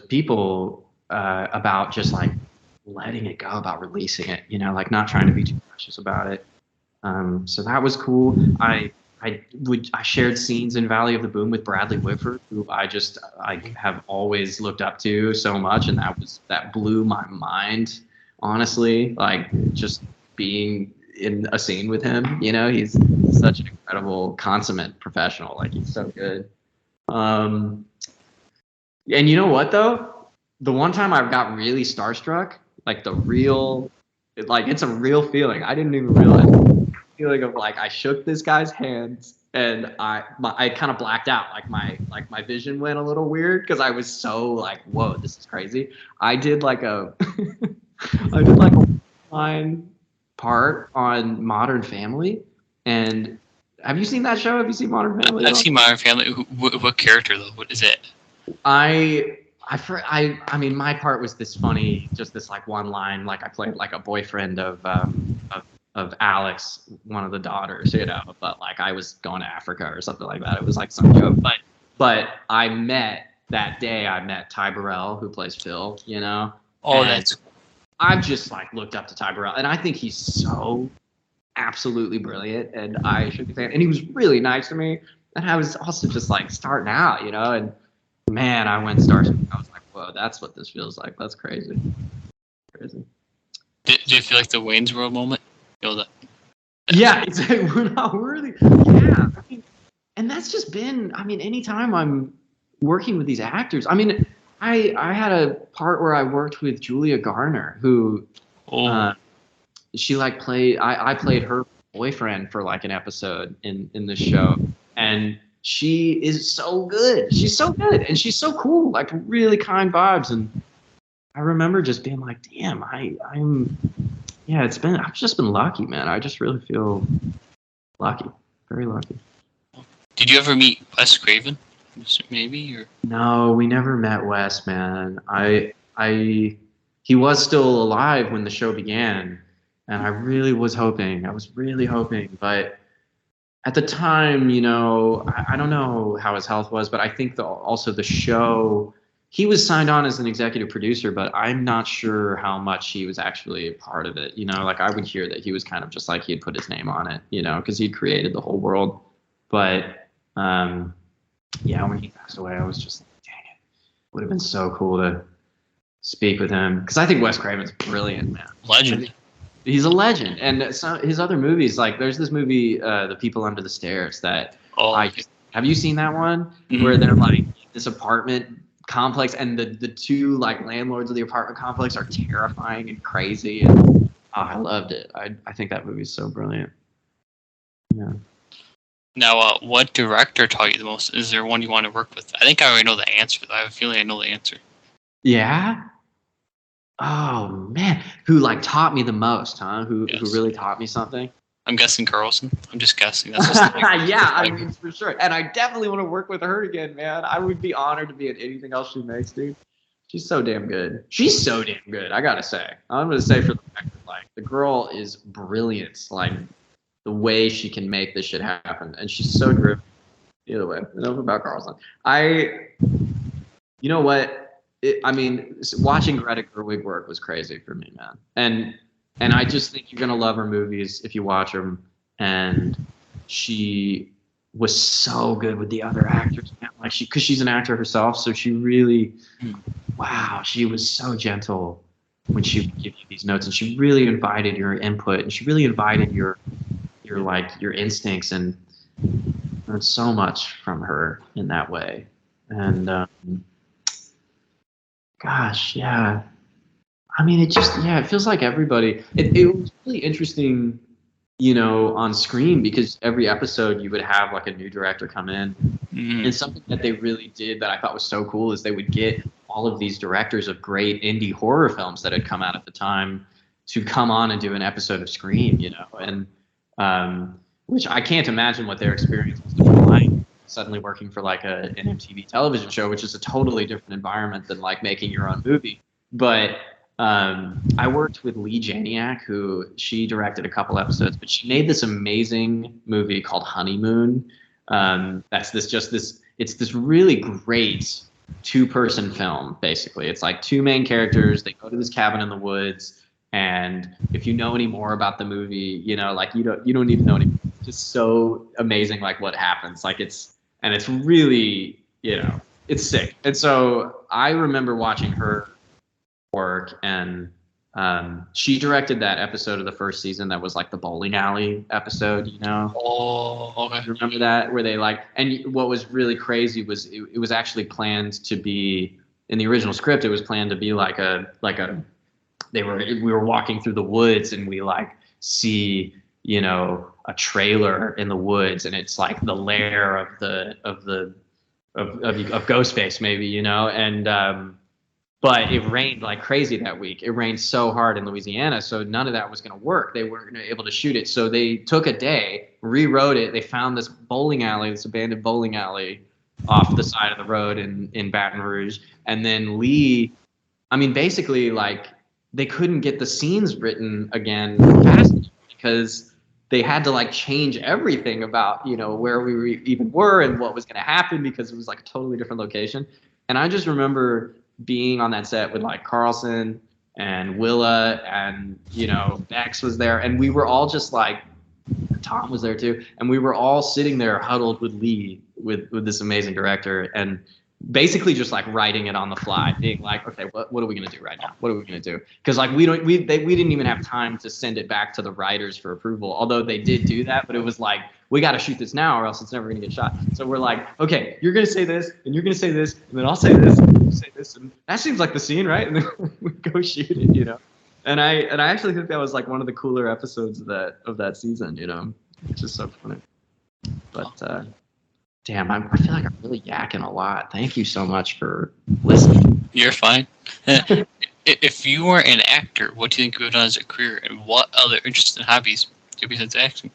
people about just like letting it go, about releasing it. You know, like not trying to be too precious about it. So that was cool. I shared scenes in Valley of the Boom with Bradley Whitford, who I have always looked up to so much, and that blew my mind, honestly. Like just being in a scene with him, you know, he's such an incredible, consummate professional. Like he's so good. And you know what though? The one time I got really starstruck, like it's a real feeling. I didn't even realize it. Feeling of like I shook this guy's hands and I kind of blacked out, like my vision went a little weird because I was so like, whoa, this is crazy. I did like a line part on Modern Family. And have you seen that show? Have you seen Modern Family? I've seen Modern Family. What character though? What is it? I mean, my part was this funny, just this like one line, like I played like a boyfriend of Alex, one of the daughters, you know, but like I was going to Africa or something like that. It was like some joke, but I met Ty Burrell, who plays Phil, you know. Oh, that's cool. I've just like looked up to Ty Burrell, and I think he's so absolutely brilliant, and I should be fan. And he was really nice to me, and I was also just like starting out, you know, and man, I went starstruck. I was like, whoa, that's what this feels like. That's crazy. Crazy. Did you feel like the Wayne's World moment? Yeah, exactly. We're not worthy. Yeah, I mean, and that's just been. I mean, anytime I'm working with these actors, I mean, I had a part where I worked with Julia Garner, who, she like played. I played her boyfriend for like an episode in the show, and she is so good. She's so good, and she's so cool. Like really kind vibes, and I remember just being like, damn, I'm. Yeah, I've just been lucky, man. I just really feel lucky. Very lucky. Did you ever meet Wes Craven? Maybe, or? No, we never met Wes, man. He was still alive when the show began, and I was really hoping, but at the time, you know, I don't know how his health was, but I think also the show, he was signed on as an executive producer, but I'm not sure how much he was actually a part of it. You know, like I would hear that he was kind of just like he had put his name on it, you know, because he'd created the whole world. But yeah, when he passed away, I was just like, dang it. Would have been so cool to speak with him because I think Wes Craven's brilliant, man. Legend. He's a legend, and his other movies, like there's this movie, The People Under the Stairs, that have you seen that one? Mm-hmm. Where they're like this apartment complex, and the two like landlords of the apartment complex are terrifying and crazy, and I loved it. I think that movie's so brilliant. Yeah. Now, what director taught you the most? Is there one you want to work with? I think I already know the answer. I have a feeling I know the answer. Yeah. Oh man, who like taught me the most, huh? Who really taught me something? I'm guessing Carlson. I'm just guessing. That's just yeah, I mean for sure. And I definitely want to work with her again, man. I would be honored to be in anything else she makes, dude. She's so damn good. She's so damn good, I gotta say. I'm gonna say for the record, like the girl is brilliant. Like the way she can make this shit happen, and she's so driven. Either way, enough about Carlson. You know what? Watching Greta Gerwig work was crazy for me, man. And I just think you're gonna love her movies if you watch them. And she was so good with the other actors, man. Like because she's an actor herself, so she really, she was so gentle when she would give you these notes, and she really invited your input, and she really invited your instincts, and learned so much from her in that way. And gosh, yeah. I mean, it feels like everybody. It was really interesting, on screen, because every episode you would have like a new director come in. Mm-hmm. And something that they really did that I thought was so cool is they would get all of these directors of great indie horror films that had come out at the time to come on and do an episode of Scream, and which I can't imagine what their experience was like. Suddenly working for like an MTV television show, which is a totally different environment than like making your own movie. But I worked with Lee Janiak, who she directed a couple episodes, but she made this amazing movie called Honeymoon. It's this really great 2-person film. Basically, it's like 2 main characters. They go to this cabin in the woods, and if you know any more about the movie, like you don't need to know anything. It's just so amazing, like what happens. Like it's really, it's sick. And so I remember watching her work, and she directed that episode of the first season that was like the bowling alley episode, Oh, okay. You remember that, where they and what was really crazy was it was actually planned to be, in the original script, it was planned to be we were walking through the woods, and we see a trailer in the woods, and it's like the lair of Ghostface, maybe, and but it rained like crazy that week. It rained so hard in Louisiana, so none of that was going to work. They weren't able to shoot it, so they took a day, rewrote it. They found this abandoned bowling alley off the side of the road in Baton Rouge, and then basically they couldn't get the scenes written again fast enough because they had to change everything about where we even were and what was going to happen, because it was like a totally different location. And I just remember being on that set with Carlson and Willa, and Bex was there, and we were all just Tom was there too, and we were all sitting there huddled with Lee, with this amazing director, and basically just writing it on the fly, being okay, what are we gonna do right now? What are we gonna do? Because we didn't even have time to send it back to the writers for approval, although they did do that, but it was we got to shoot this now or else it's never gonna get shot. So we're okay, you're gonna say this, and you're gonna say this, and then I'll say this, and you say this, and that seems like the scene, right? And then we go shoot it, And I actually think that was one of the cooler episodes of that season, It's just so funny. But damn, I feel like I'm really yakking a lot. Thank you so much for listening. You're fine. If you were an actor, what do you think you would have done as a career, and what other interests and hobbies do you besides acting?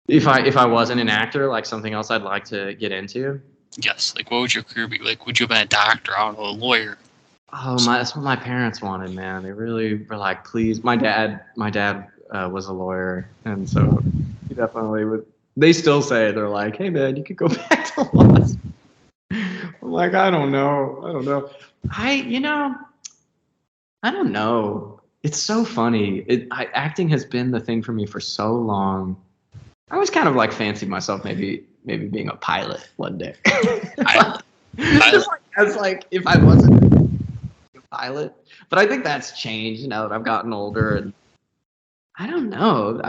If I wasn't an actor, something else I'd like to get into? Yes. What would your career be? Would you have been a doctor? I don't know, a lawyer? Oh, that's what my parents wanted, man. They really were please. My dad was a lawyer, and so he definitely would. They still say, they're hey man, you could go back to law school. I'm I don't know. I don't know. It's so funny. Acting has been the thing for me for so long. I always kind of fancied myself maybe being a pilot one day. Just as if I wasn't a pilot. But I think that's changed now that I've gotten older. And I don't know.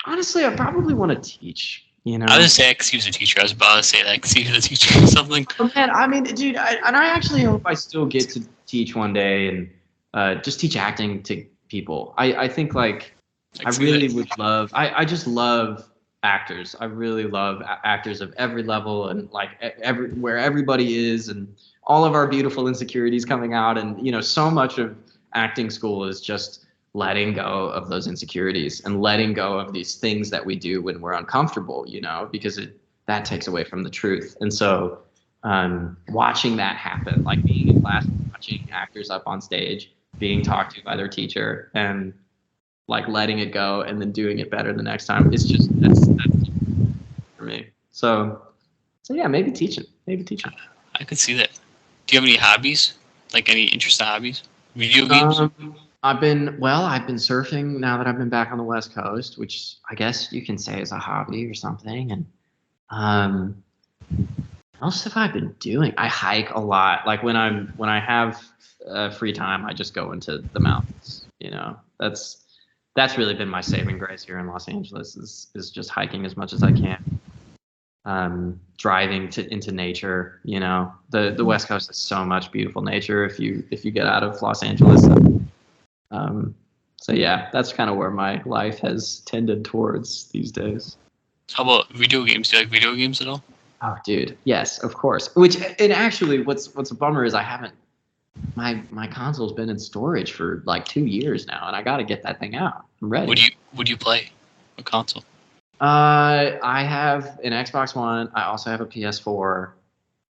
Honestly, I probably want to teach. You know, I was say excuse the teacher. I was about to say that excuse the teacher or something. Oh, man, I mean, dude, I actually hope I still get to teach one day and just teach acting to people. I think like I really would love. I just love actors. I really love actors of every level and like where everybody is and all of our beautiful insecurities coming out. And you know, so much of acting school is just letting go of those insecurities and letting go of these things that we do when we're uncomfortable, you know, because that takes away from the truth. And so watching that happen, like being in class, watching actors up on stage, being talked to by their teacher and like letting it go and then doing it better the next time, it's just, that's for me. So yeah, maybe teaching. I could see that. Do you have any hobbies? Like any interesting hobbies? Video games? I've been surfing now that I've been back on the West Coast, which I guess you can say is a hobby or something. And what else have I been doing? I hike a lot. Like when I have free time, I just go into the mountains. You know, that's really been my saving grace here in Los Angeles is just hiking as much as I can. Driving into nature. You know, the West Coast has so much beautiful nature if you get out of Los Angeles. So yeah, that's kind of where my life has tended towards these days. How about video games? Do you like video games at all? Oh, dude, yes, of course. And actually, what's a bummer is I haven't. My console's been in storage for like 2 years now, and I got to get that thing out. I'm ready. Would you play a console? I have an Xbox One. I also have a PS4.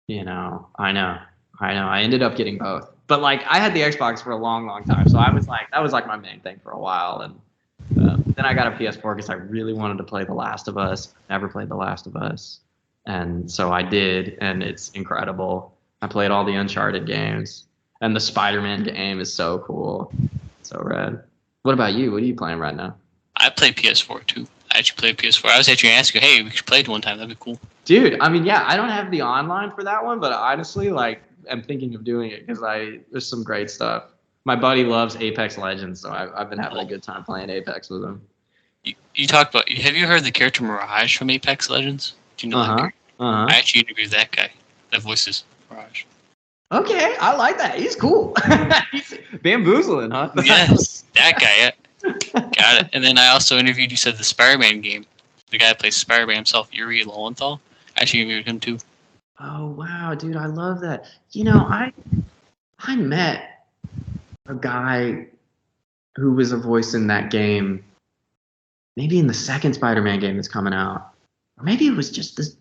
You know, I know. I ended up getting both. But like I had the Xbox for a long time, so I was like that was like my main thing for a while, and then I got a PS4 because I really wanted to play The Last of Us. Never played The Last of Us, and so I did, and it's incredible. I played all the Uncharted games, and the Spider-Man game is so cool, so rad. What about you? What are you playing right now? I play PS4 too. I actually played PS4. I was actually gonna ask you, hey, we should play it one time. That'd be cool. Dude, I mean, yeah, I don't have the online for that one, but honestly, like. I'm thinking of doing it because there's some great stuff. My buddy loves Apex Legends, so I've been having a good time playing Apex with him. You talked about. Have you heard the character Mirage from Apex Legends? Do you know that character? I actually interviewed that guy that voices Mirage. Okay, I like that. He's cool. He's bamboozling, huh? Yes, that guy. Yeah. Got it. And then I also interviewed. You said the Spider-Man game. The guy that plays Spider-Man himself, Yuri Lowenthal. I actually interviewed him too. Oh wow, dude, I love that. You know, I met a guy who was a voice in that game, maybe in the second Spider-Man game that's coming out. Or maybe it was just this.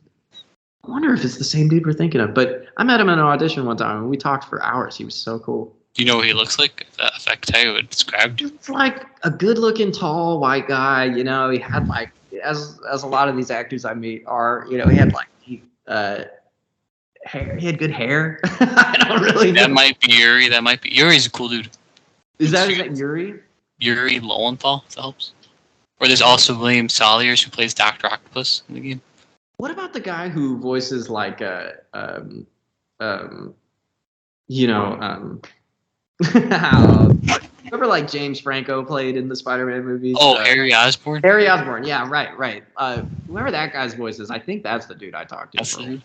I wonder if it's the same dude we're thinking of. But I met him in an audition one time, and we talked for hours. He was so cool. Do you know what he looks like? If I could tell you what it described. It's like a good-looking, tall, white guy. You know, he had like, as a lot of these actors I meet are, you know, he had like hair. He had good hair. I don't really know. That might be Yuri. Yuri's a cool dude. Is that Yuri? Yuri Lowenthal, if that helps. Or there's also William Salyers who plays Dr. Octopus in the game. What about the guy who voices like remember like James Franco played in the Spider-Man movies? Oh, Harry Osborn? Harry Osborn, yeah, right. Whoever that guy's voice is, I think that's the dude I talked to. That's the dude.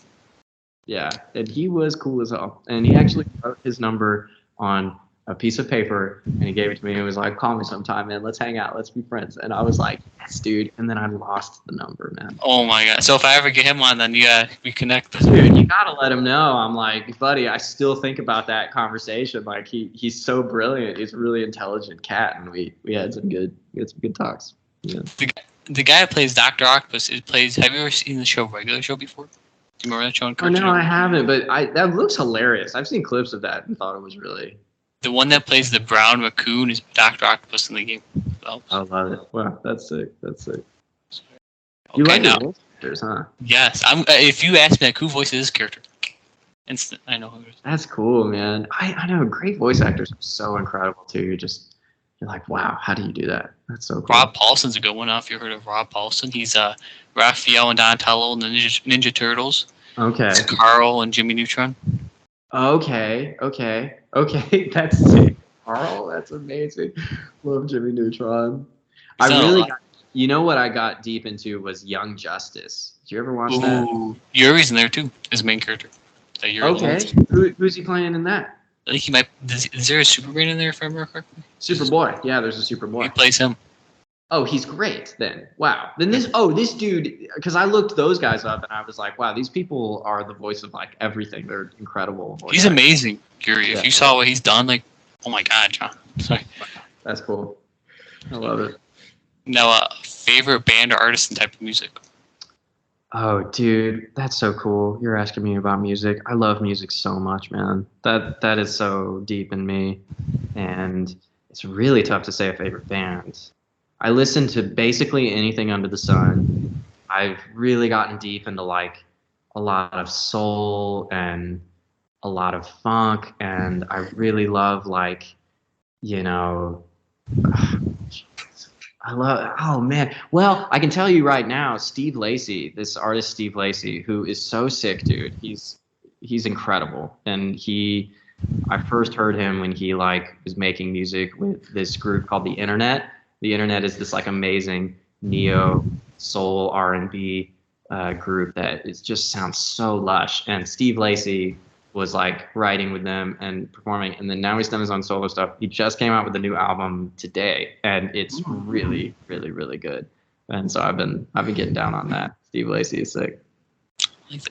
Yeah, and he was cool as hell. And he actually wrote his number on a piece of paper, and he gave it to me and was like, call me sometime, man. Let's hang out. Let's be friends. And I was like, yes, dude. And then I lost the number, man. Oh, my God. So if I ever get him on, then we connect. Dude, you got to let him know. I'm like, buddy, I still think about that conversation. Like, he's so brilliant. He's a really intelligent cat, and we had some good talks. Yeah. The guy that plays Dr. Octopus, have you ever seen the show Regular Show before? Do you remember that show on Cartoon? Oh, no, I haven't, but that looks hilarious. I've seen clips of that and thought it was really... The one that plays the brown raccoon is Dr. Octopus in the game. So. I love it. Wow, that's sick. Okay, You like the voice actors, huh? Yes. If you ask me, like, who voices this character? Instant. I know who it is. That's cool, man. I know. Great voice actors are so incredible, too. You're like, wow, how do you do that? That's so cool. Rob Paulson's a good one. I don't know if you heard of Rob Paulson. He's Raphael and Donatello and the Ninja Turtles. Okay. It's Carl and Jimmy Neutron. Okay. That's sick. Carl, that's amazing. Love Jimmy Neutron. I really got, you know what I got deep into was Young Justice. Did you ever watch that? Ooh, Yuri's in there too, as a main character. Okay. Who's he playing in that? I think he might. Is there a Superman in there, if I remember correctly? Superboy. Yeah, there's a Superboy. He plays him. Oh, he's great then. Wow. Then this dude, because I looked those guys up and I was like, wow, these people are the voice of like everything. They're incredible. He's amazing, Yuri. If you saw what he's done, like, oh my God, John. Sorry. That's cool. I love it. Now, favorite band or artist and type of music? Oh, dude, that's so cool. You're asking me about music. I love music so much, man. That is so deep in me, and it's really tough to say a favorite band. I listen to basically anything under the sun. I've really gotten deep into like a lot of soul and a lot of funk, and I really love like, you know, oh man. Well, I can tell you right now, Steve Lacy, this artist Steve Lacy, who is so sick, dude. He's incredible. And I first heard him when he like was making music with this group called The Internet. The Internet is this like amazing neo soul R&B group that just sounds so lush. And Steve Lacy was like writing with them and performing, and then now he's done his own solo stuff. He just came out with a new album today, and it's really, really, really good. And so I've been getting down on that. Steve Lacy is sick.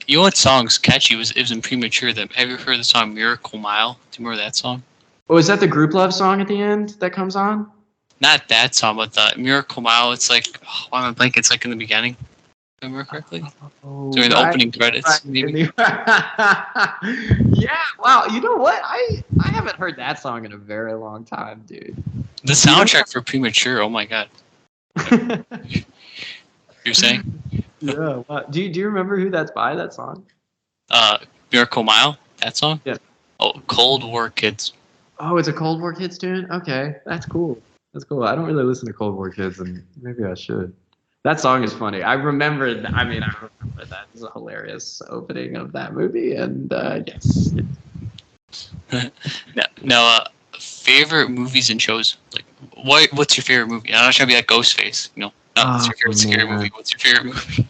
You know what song's catchy? It was in Premature. Have you heard the song Miracle Mile? Do you remember that song? Oh, is that the group love song at the end that comes on? Not that song, but the Miracle Mile. It's like, why am I blank? It's like in the beginning. Remember correctly? During the opening credits, maybe. Yeah. Wow. You know what? I haven't heard that song in a very long time, dude. The soundtrack for Premature. Oh my God. You're saying? Yeah. Wow. Do you remember who that's by? That song? Miracle Mile. That song. Yeah. Oh, Cold War Kids. Oh, it's a Cold War Kids tune. Okay, that's cool. That's cool. I don't really listen to Cold War Kids, and maybe I should. That song is funny. I remember that is a hilarious opening of that movie, and yes. Now, favorite movies and shows. Like, what's your favorite movie? I'm not trying to be like Ghostface. You know, what's your favorite scary movie? What's your favorite movie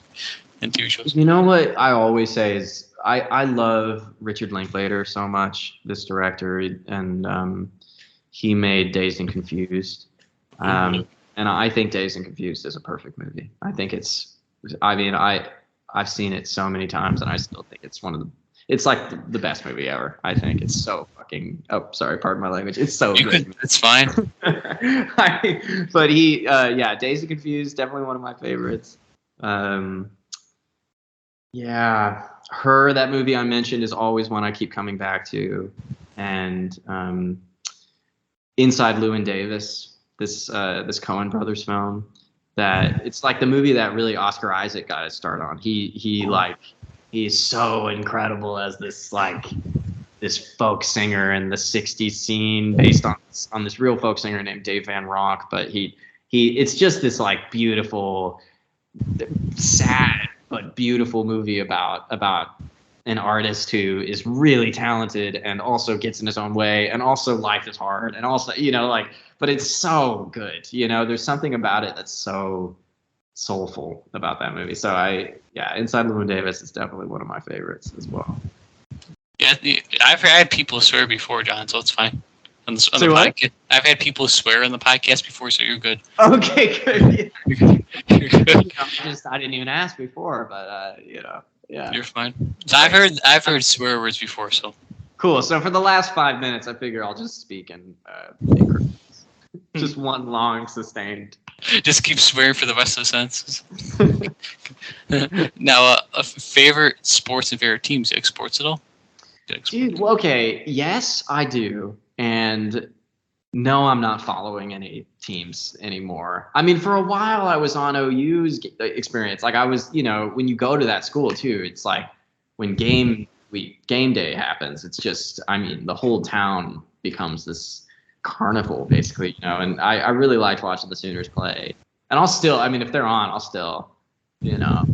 and TV shows? You know what I always say is I love Richard Linklater so much. This director, and he made Dazed and Confused. And I think Dazed and Confused is a perfect movie. I think I've seen it so many times, and I still think it's it's like the best movie ever. I think it's so fucking, sorry, pardon my language. It's so good. It's fine. But Dazed and Confused, definitely one of my favorites. Yeah, that movie I mentioned is always one I keep coming back to. And Inside Llewyn Davis, this Coen Brothers film, that it's like the movie that really Oscar Isaac got his start on. He's so incredible as this folk singer in the 60s scene based on this real folk singer named Dave Van Ronk. But it's just this like beautiful, sad but beautiful movie about an artist who is really talented and also gets in his own way, and also life is hard, and also, you know, like, but it's so good. You know, there's something about it that's so soulful about that movie. So Inside Llewyn Davis is definitely one of my favorites as well. Yeah, I've had people swear before, John, so it's fine. On the podcast, I've had people swear on the podcast before, so you're good. Okay, good. You're good. I didn't even ask before, but yeah. You're fine. So I've heard swear words before, so. Cool. So for the last 5 minutes, I figure I'll just speak in increments. Just one long sustained. Just keep swearing for the rest of the sentences. Now, favorite sports and favorite teams. Do you like sports at all? Dude, well, okay. Yes, I do. And no, I'm not following any teams anymore. I mean, for a while, I was on OU's experience. Like I was, you know, when you go to that school too, it's like when game day happens, it's just, I mean, the whole town becomes this carnival basically, you know, and I really liked watching the Sooners play. And I'll still, I mean, if they're on, I'll still, you know,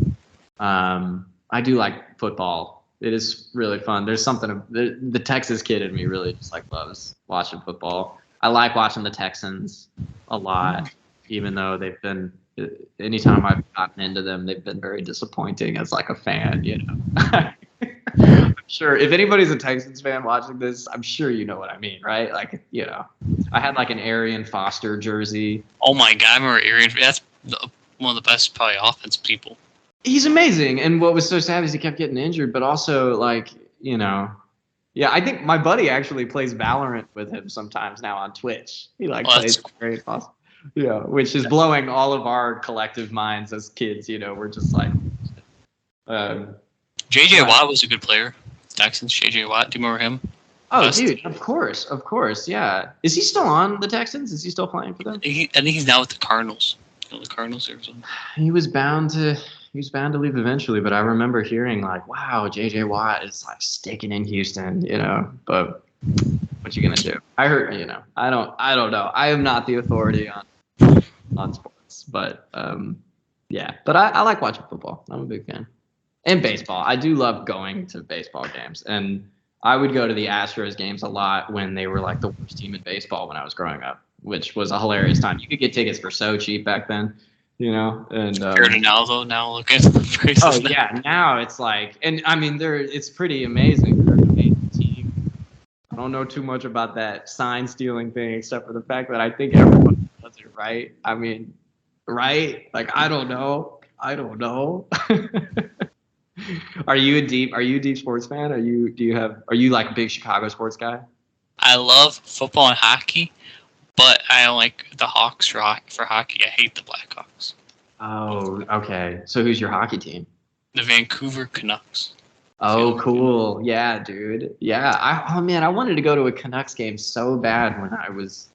I do like football It is really fun. There's something the Texas kid in me really just like loves watching football. I like watching the Texans a lot, even though they've been. Anytime I've gotten into them, they've been very disappointing as like a fan. You know, I'm sure if anybody's a Texans fan watching this, I'm sure you know what I mean, right? Like, you know, I had like an Arian Foster jersey. Oh my God, I remember Arian. That's one of the best probably offense people. He's amazing, and what was so sad is he kept getting injured, but also like, you know, yeah, I think my buddy actually plays Valorant with him sometimes now on Twitch. He like plays very awesome. Yeah, which is blowing all of our collective minds as kids. You know, we're just like. J.J. Watt was a good player. Texans, J.J. Watt. Do you remember him? Oh, best. Dude, of course, yeah. Is he still on the Texans? Is he still playing for them? I think he's now with the Cardinals. You know, the Cardinals or something. He was bound to leave eventually, but I remember hearing like, "Wow, J.J. Watt is like sticking in Houston," you know. But what you gonna do? I heard, you know, I don't know. I am not the authority on sports, but yeah. But I like watching football. I'm a big fan, and baseball. I do love going to baseball games, and I would go to the Astros games a lot when they were like the worst team in baseball when I was growing up, which was a hilarious time. You could get tickets for so cheap back then. You know, and compared to now though, now look at the prices. Oh yeah, now it's like, and I mean, it's pretty amazing. They're an amazing team. I don't know too much about that sign stealing thing, except for the fact that I think everyone does it right. I mean, right? Like I don't know. Are you a deep sports fan? Are you like a big Chicago sports guy? I love football and hockey. But I don't like the Hawks for hockey. I hate the Blackhawks. Oh, okay. So who's your hockey team? The Vancouver Canucks. Oh, cool. Yeah, dude. Yeah. I wanted to go to a Canucks game so bad when I was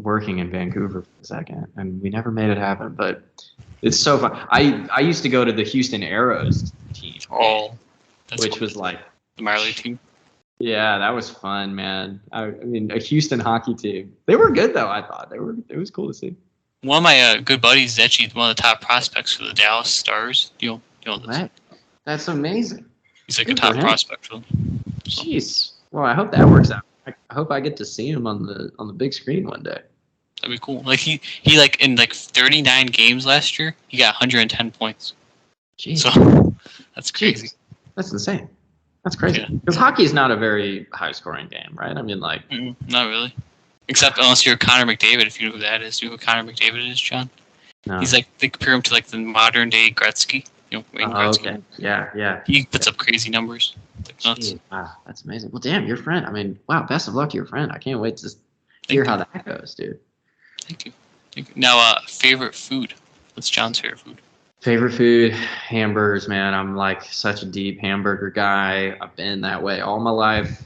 working in Vancouver for a second, and we never made it happen. But it's so fun. I used to go to the Houston Aeros team. Oh, which was like the minor league team. Yeah, that was fun, man. I mean, a Houston hockey team. They were good though. I thought it was cool to see. One of my good buddies is actually one of the top prospects for the Dallas Stars. You know what? That's amazing. Like good a top prospect for them. So. Jeez. Well, I hope that works out. I hope I get to see him on the big screen one day. That'd be cool. Like he like in like 39 games last year, he got 110 points. Jeez. So that's crazy. Jeez. That's insane. That's crazy. Because hockey is not a very high-scoring game, right? I mean, like... not really. Except unless you're Connor McDavid, if you know who that is. Do you know who Connor McDavid is, John? No. He's like, they compare him to like the modern-day Gretzky. You know, Wayne Gretzky. Okay. Yeah. He puts up crazy numbers. Like nuts. Wow, that's amazing. Well, damn, your friend. I mean, wow, best of luck to your friend. I can't wait to hear how that goes, dude. Thank you. Now, favorite food. What's John's favorite food? Favorite food, hamburgers, man. I'm like such a deep hamburger guy. I've been that way all my life.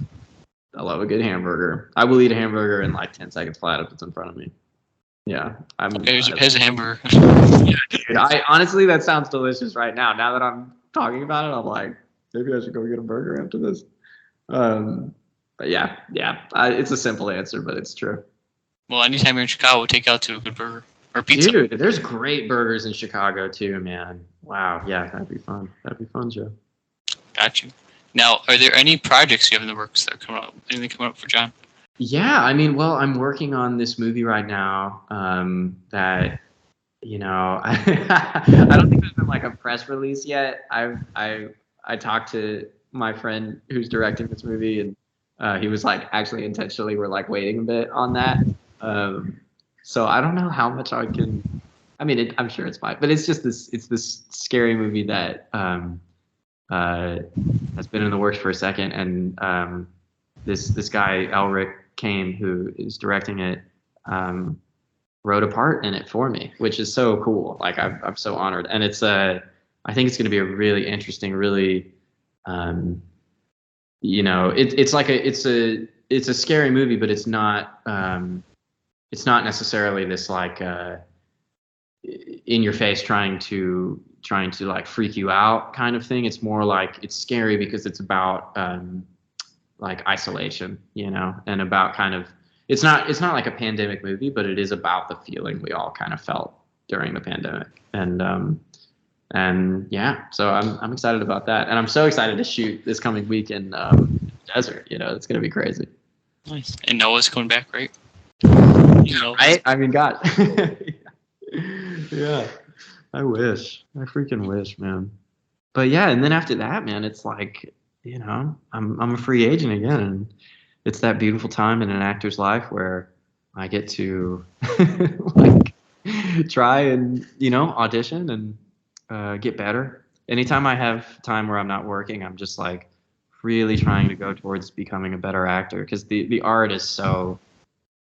I love a good hamburger. I will eat a hamburger in like 10 seconds flat if it's in front of me. Yeah. Here's a hamburger. Yeah, dude, honestly, that sounds delicious right now. Now that I'm talking about it, I'm like, maybe I should go get a burger after this. But yeah. It's a simple answer, but it's true. Well, anytime you're in Chicago, we'll take you out to a good burger. Or pizza. Dude, there's great burgers in Chicago too, man. Wow, yeah, that'd be fun. Joe. Got you. Now, are there any projects you have in the works that are coming up? Anything coming up for John? Yeah, I mean, well, I'm working on this movie right now. That, you know, I don't think there's been like a press release yet. I talked to my friend who's directing this movie, and he was like, actually, intentionally, we're like waiting a bit on that. So I don't know how much I can. I mean, I'm sure it's fine, but it's just this scary movie that has been in the works for a second, and this guy Elric Kane, who is directing it, wrote a part in it for me, which is so cool. Like I'm so honored, and it's I think it's going to be a really interesting, really, you know, it's a scary movie, but it's not. It's not necessarily this like in your face trying to like freak you out kind of thing. It's more like it's scary because it's about like isolation, you know, and about kind of it's not like a pandemic movie, but it is about the feeling we all kind of felt during the pandemic. And And yeah, so I'm excited about that, and I'm so excited to shoot this coming week in desert. It's gonna be crazy. Nice. And Noah's coming back, right? I mean, God. Yeah, I wish. I freaking wish, man. But yeah, and then after that, man, it's like, I'm a free agent again, and it's that beautiful time in an actor's life where I get to like try and audition and get better. Anytime I have time where I'm not working, I'm just like really trying to go towards becoming a better actor, because the art is so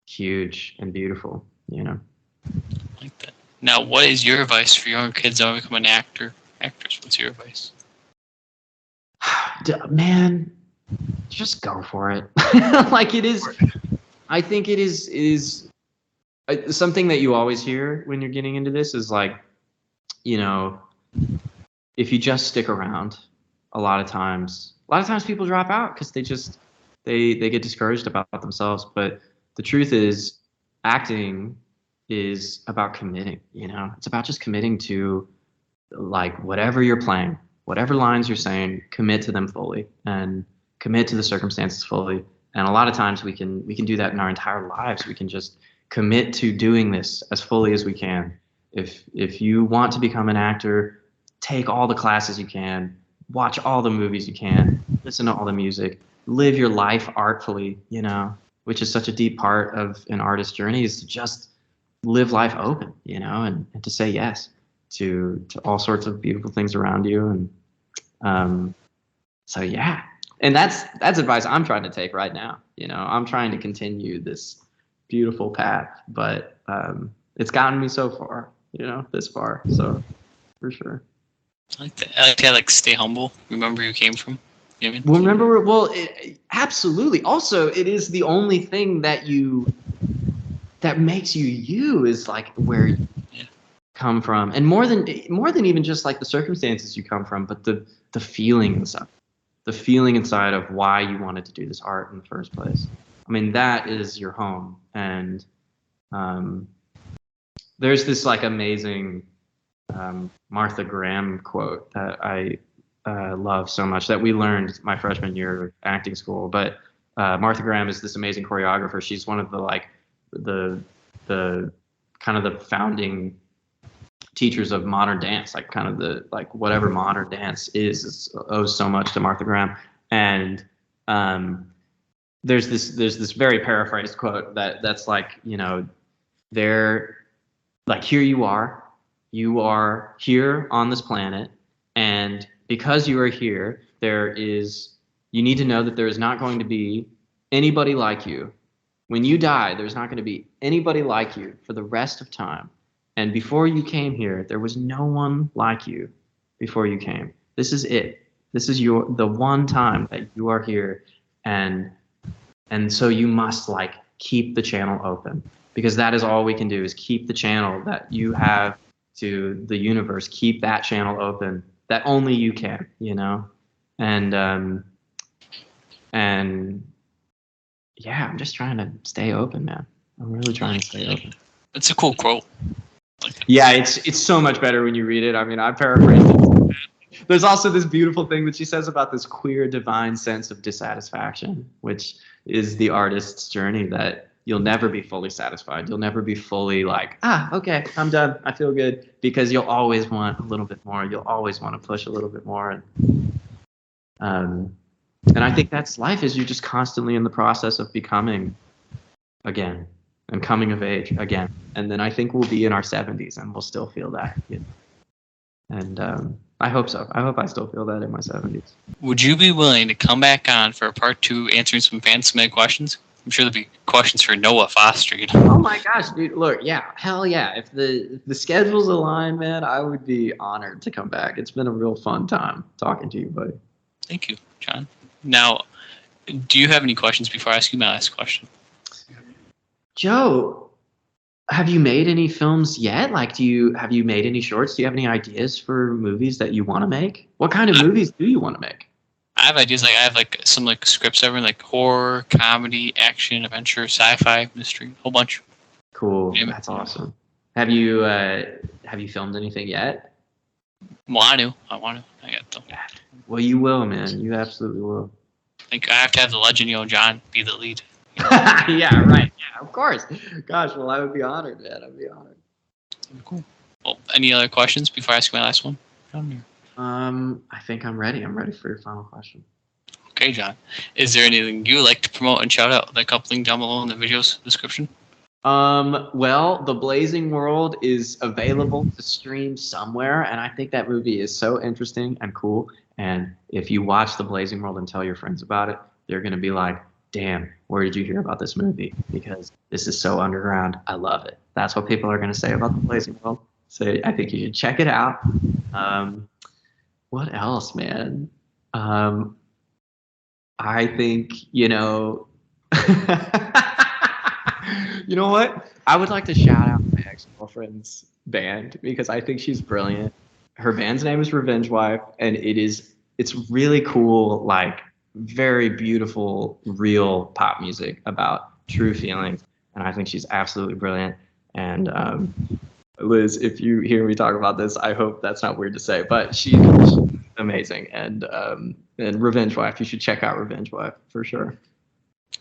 huge and beautiful. Like that. Now, what is your advice for young kids that want to become actors? What's your advice? Man, just go for it. Like it is. I think it is something that you always hear when you're getting into this is like, if you just stick around, a lot of times people drop out because they get discouraged about themselves. But the truth is, acting is about committing. It's about just committing to like whatever you're playing, whatever lines you're saying, commit to them fully and commit to the circumstances fully. And a lot of times we can do that in our entire lives. We can just commit to doing this as fully as we can. If you want to become an actor, take all the classes you can, watch all the movies you can, listen to all the music, live your life artfully, which is such a deep part of an artist's journey, is to just live life open, and to say yes to all sorts of beautiful things around you. And so yeah, and that's advice I'm trying to take right now. I'm trying to continue this beautiful path, but it's gotten me so far, this far. So for sure. I like that. I like to like stay humble. Remember where you came from. You know what I mean? Well, absolutely. Also, it is the only thing that makes you is like where you come from, and more than even just like the circumstances you come from, but the feeling inside of why you wanted to do this art in the first place. I mean, that is your home. And there's this like amazing Martha Graham quote that I love so much, that we learned my freshman year of acting school. But Martha Graham is this amazing choreographer. She's one of the kind of the founding teachers of modern dance, like kind of the like whatever modern dance is owes so much to Martha Graham. And there's this very paraphrased quote that's like, they're like, here you are here on this planet, and because you are here, you need to know that there is not going to be anybody like you. When you die, there's not going to be anybody like you for the rest of time. And before you came here, there was no one like you before you came. This is it. This is the one time that you are here. And so you must like keep the channel open, because that is all we can do, is keep the channel that you have to the universe. Keep that channel open, that only you can, and yeah, I'm just trying to stay open, man. I'm really trying to stay open. That's a cool quote. Yeah, it's so much better when you read it. I mean, I paraphrased it. There's also this beautiful thing that she says about this queer divine sense of dissatisfaction, which is the artist's journey, that you'll never be fully satisfied. You'll never be fully like, okay, I'm done. I feel good, because you'll always want a little bit more. You'll always want to push a little bit more. And I think that's life, is you're just constantly in the process of becoming again and coming of age again. And then I think we'll be in our 70s and we'll still feel that. And I hope so. I hope I still feel that in my 70s. Would you be willing to come back on for a part 2 answering some fan submitted questions? I'm sure there'll be questions for Noah Foster. Oh my gosh, dude! Look, yeah, hell yeah! If the schedules align, man, I would be honored to come back. It's been a real fun time talking to you, buddy. Thank you, John. Now, do you have any questions before I ask you my last question? Joe, have you made any films yet? Like, have you made any shorts? Do you have any ideas for movies that you want to make? What kind of movies do you want to make? I have ideas. Like, I have like some like scripts ever, like horror, comedy, action, adventure, sci-fi, mystery, a whole bunch. Cool. Yeah, that's awesome. Have you filmed anything yet? I want to. I got them. Well, you will, man. You absolutely will. I think I have to have the legend, John, be the lead. Yeah, right. Yeah, of course. Gosh, well, I would be honored, man. I'd be honored. Cool. Well, any other questions before I ask my last one? I think I'm ready. I'm ready for your final question. Okay, John. Is there anything you would like to promote and shout out? Like up link down below in the video's description. Well, The Blazing World is available to stream somewhere, and I think that movie is so interesting and cool. And if you watch The Blazing World and tell your friends about it, they're gonna be like, "Damn, where did you hear about this movie? Because this is so underground. I love it." That's what people are gonna say about The Blazing World. So I think you should check it out. What else, man? I think, you know what? I would like to shout out my ex-girlfriend's band because I think she's brilliant. Her band's name is Revenge Wife, and it's really cool, like very beautiful, real pop music about true feelings. And I think she's absolutely brilliant. And Liz, if you hear me talk about this, I hope that's not weird to say, but she's amazing. And Revenge Wife, you should check out Revenge Wife for sure.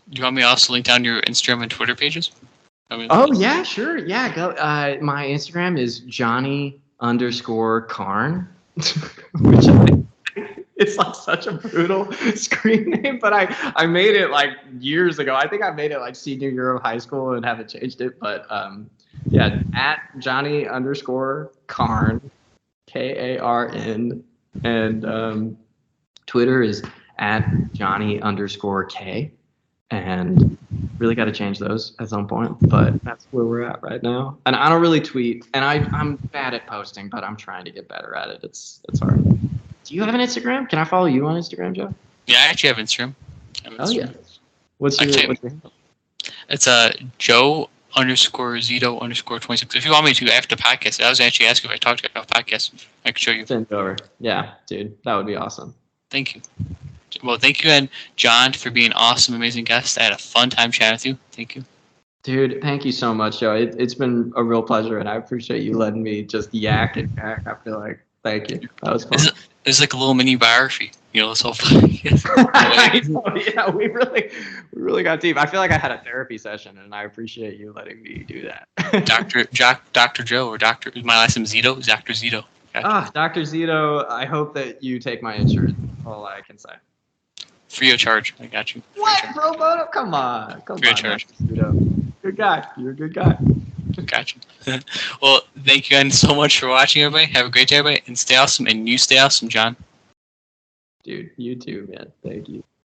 Do you want me to also link down your Instagram and Twitter pages? Oh yeah, sure. Yeah, go. My Instagram is Johnny_Karn, which it's like such a brutal screen name, but I made it like years ago. I think I made it like senior year of high school and haven't changed it. But yeah, at Johnny_Karn, Karn, and Twitter is at Johnny_K. And really got to change those at some point, but that's where we're at right now. And I don't really tweet, and I'm bad at posting, but I'm trying to get better at it. It's hard. Do you have an Instagram? Can I follow you on Instagram, Joe? Yeah, I actually have Instagram. Oh yeah. What's your handle? It's Joe_Zito_26. If you want me to after the podcast, I was actually asking if I talked to you about podcast. I could show you. Send it over. Yeah, dude, that would be awesome. Thank you. Well, thank you again, John, for being an awesome, amazing guest. I had a fun time chatting with you. Thank you. Dude, thank you so much, Joe. It's been a real pleasure, and I appreciate you letting me just yak and yak. I feel like, thank you. That was fun. It's like a little mini biography. It's so fun. Yeah, we really got deep. I feel like I had a therapy session, and I appreciate you letting me do that. Dr. Joe, or Dr. My last name is Zito. Dr. Zito. Gotcha. Dr. Zito, I hope that you take my insurance. That's all I can say. Free of charge. I got you. What, pro bono? Come on. Free of charge. Good guy. You're a good guy. Gotcha. Well, thank you again so much for watching, everybody. Have a great day, everybody. And stay awesome. And you stay awesome, John. Dude, you too, man. Thank you.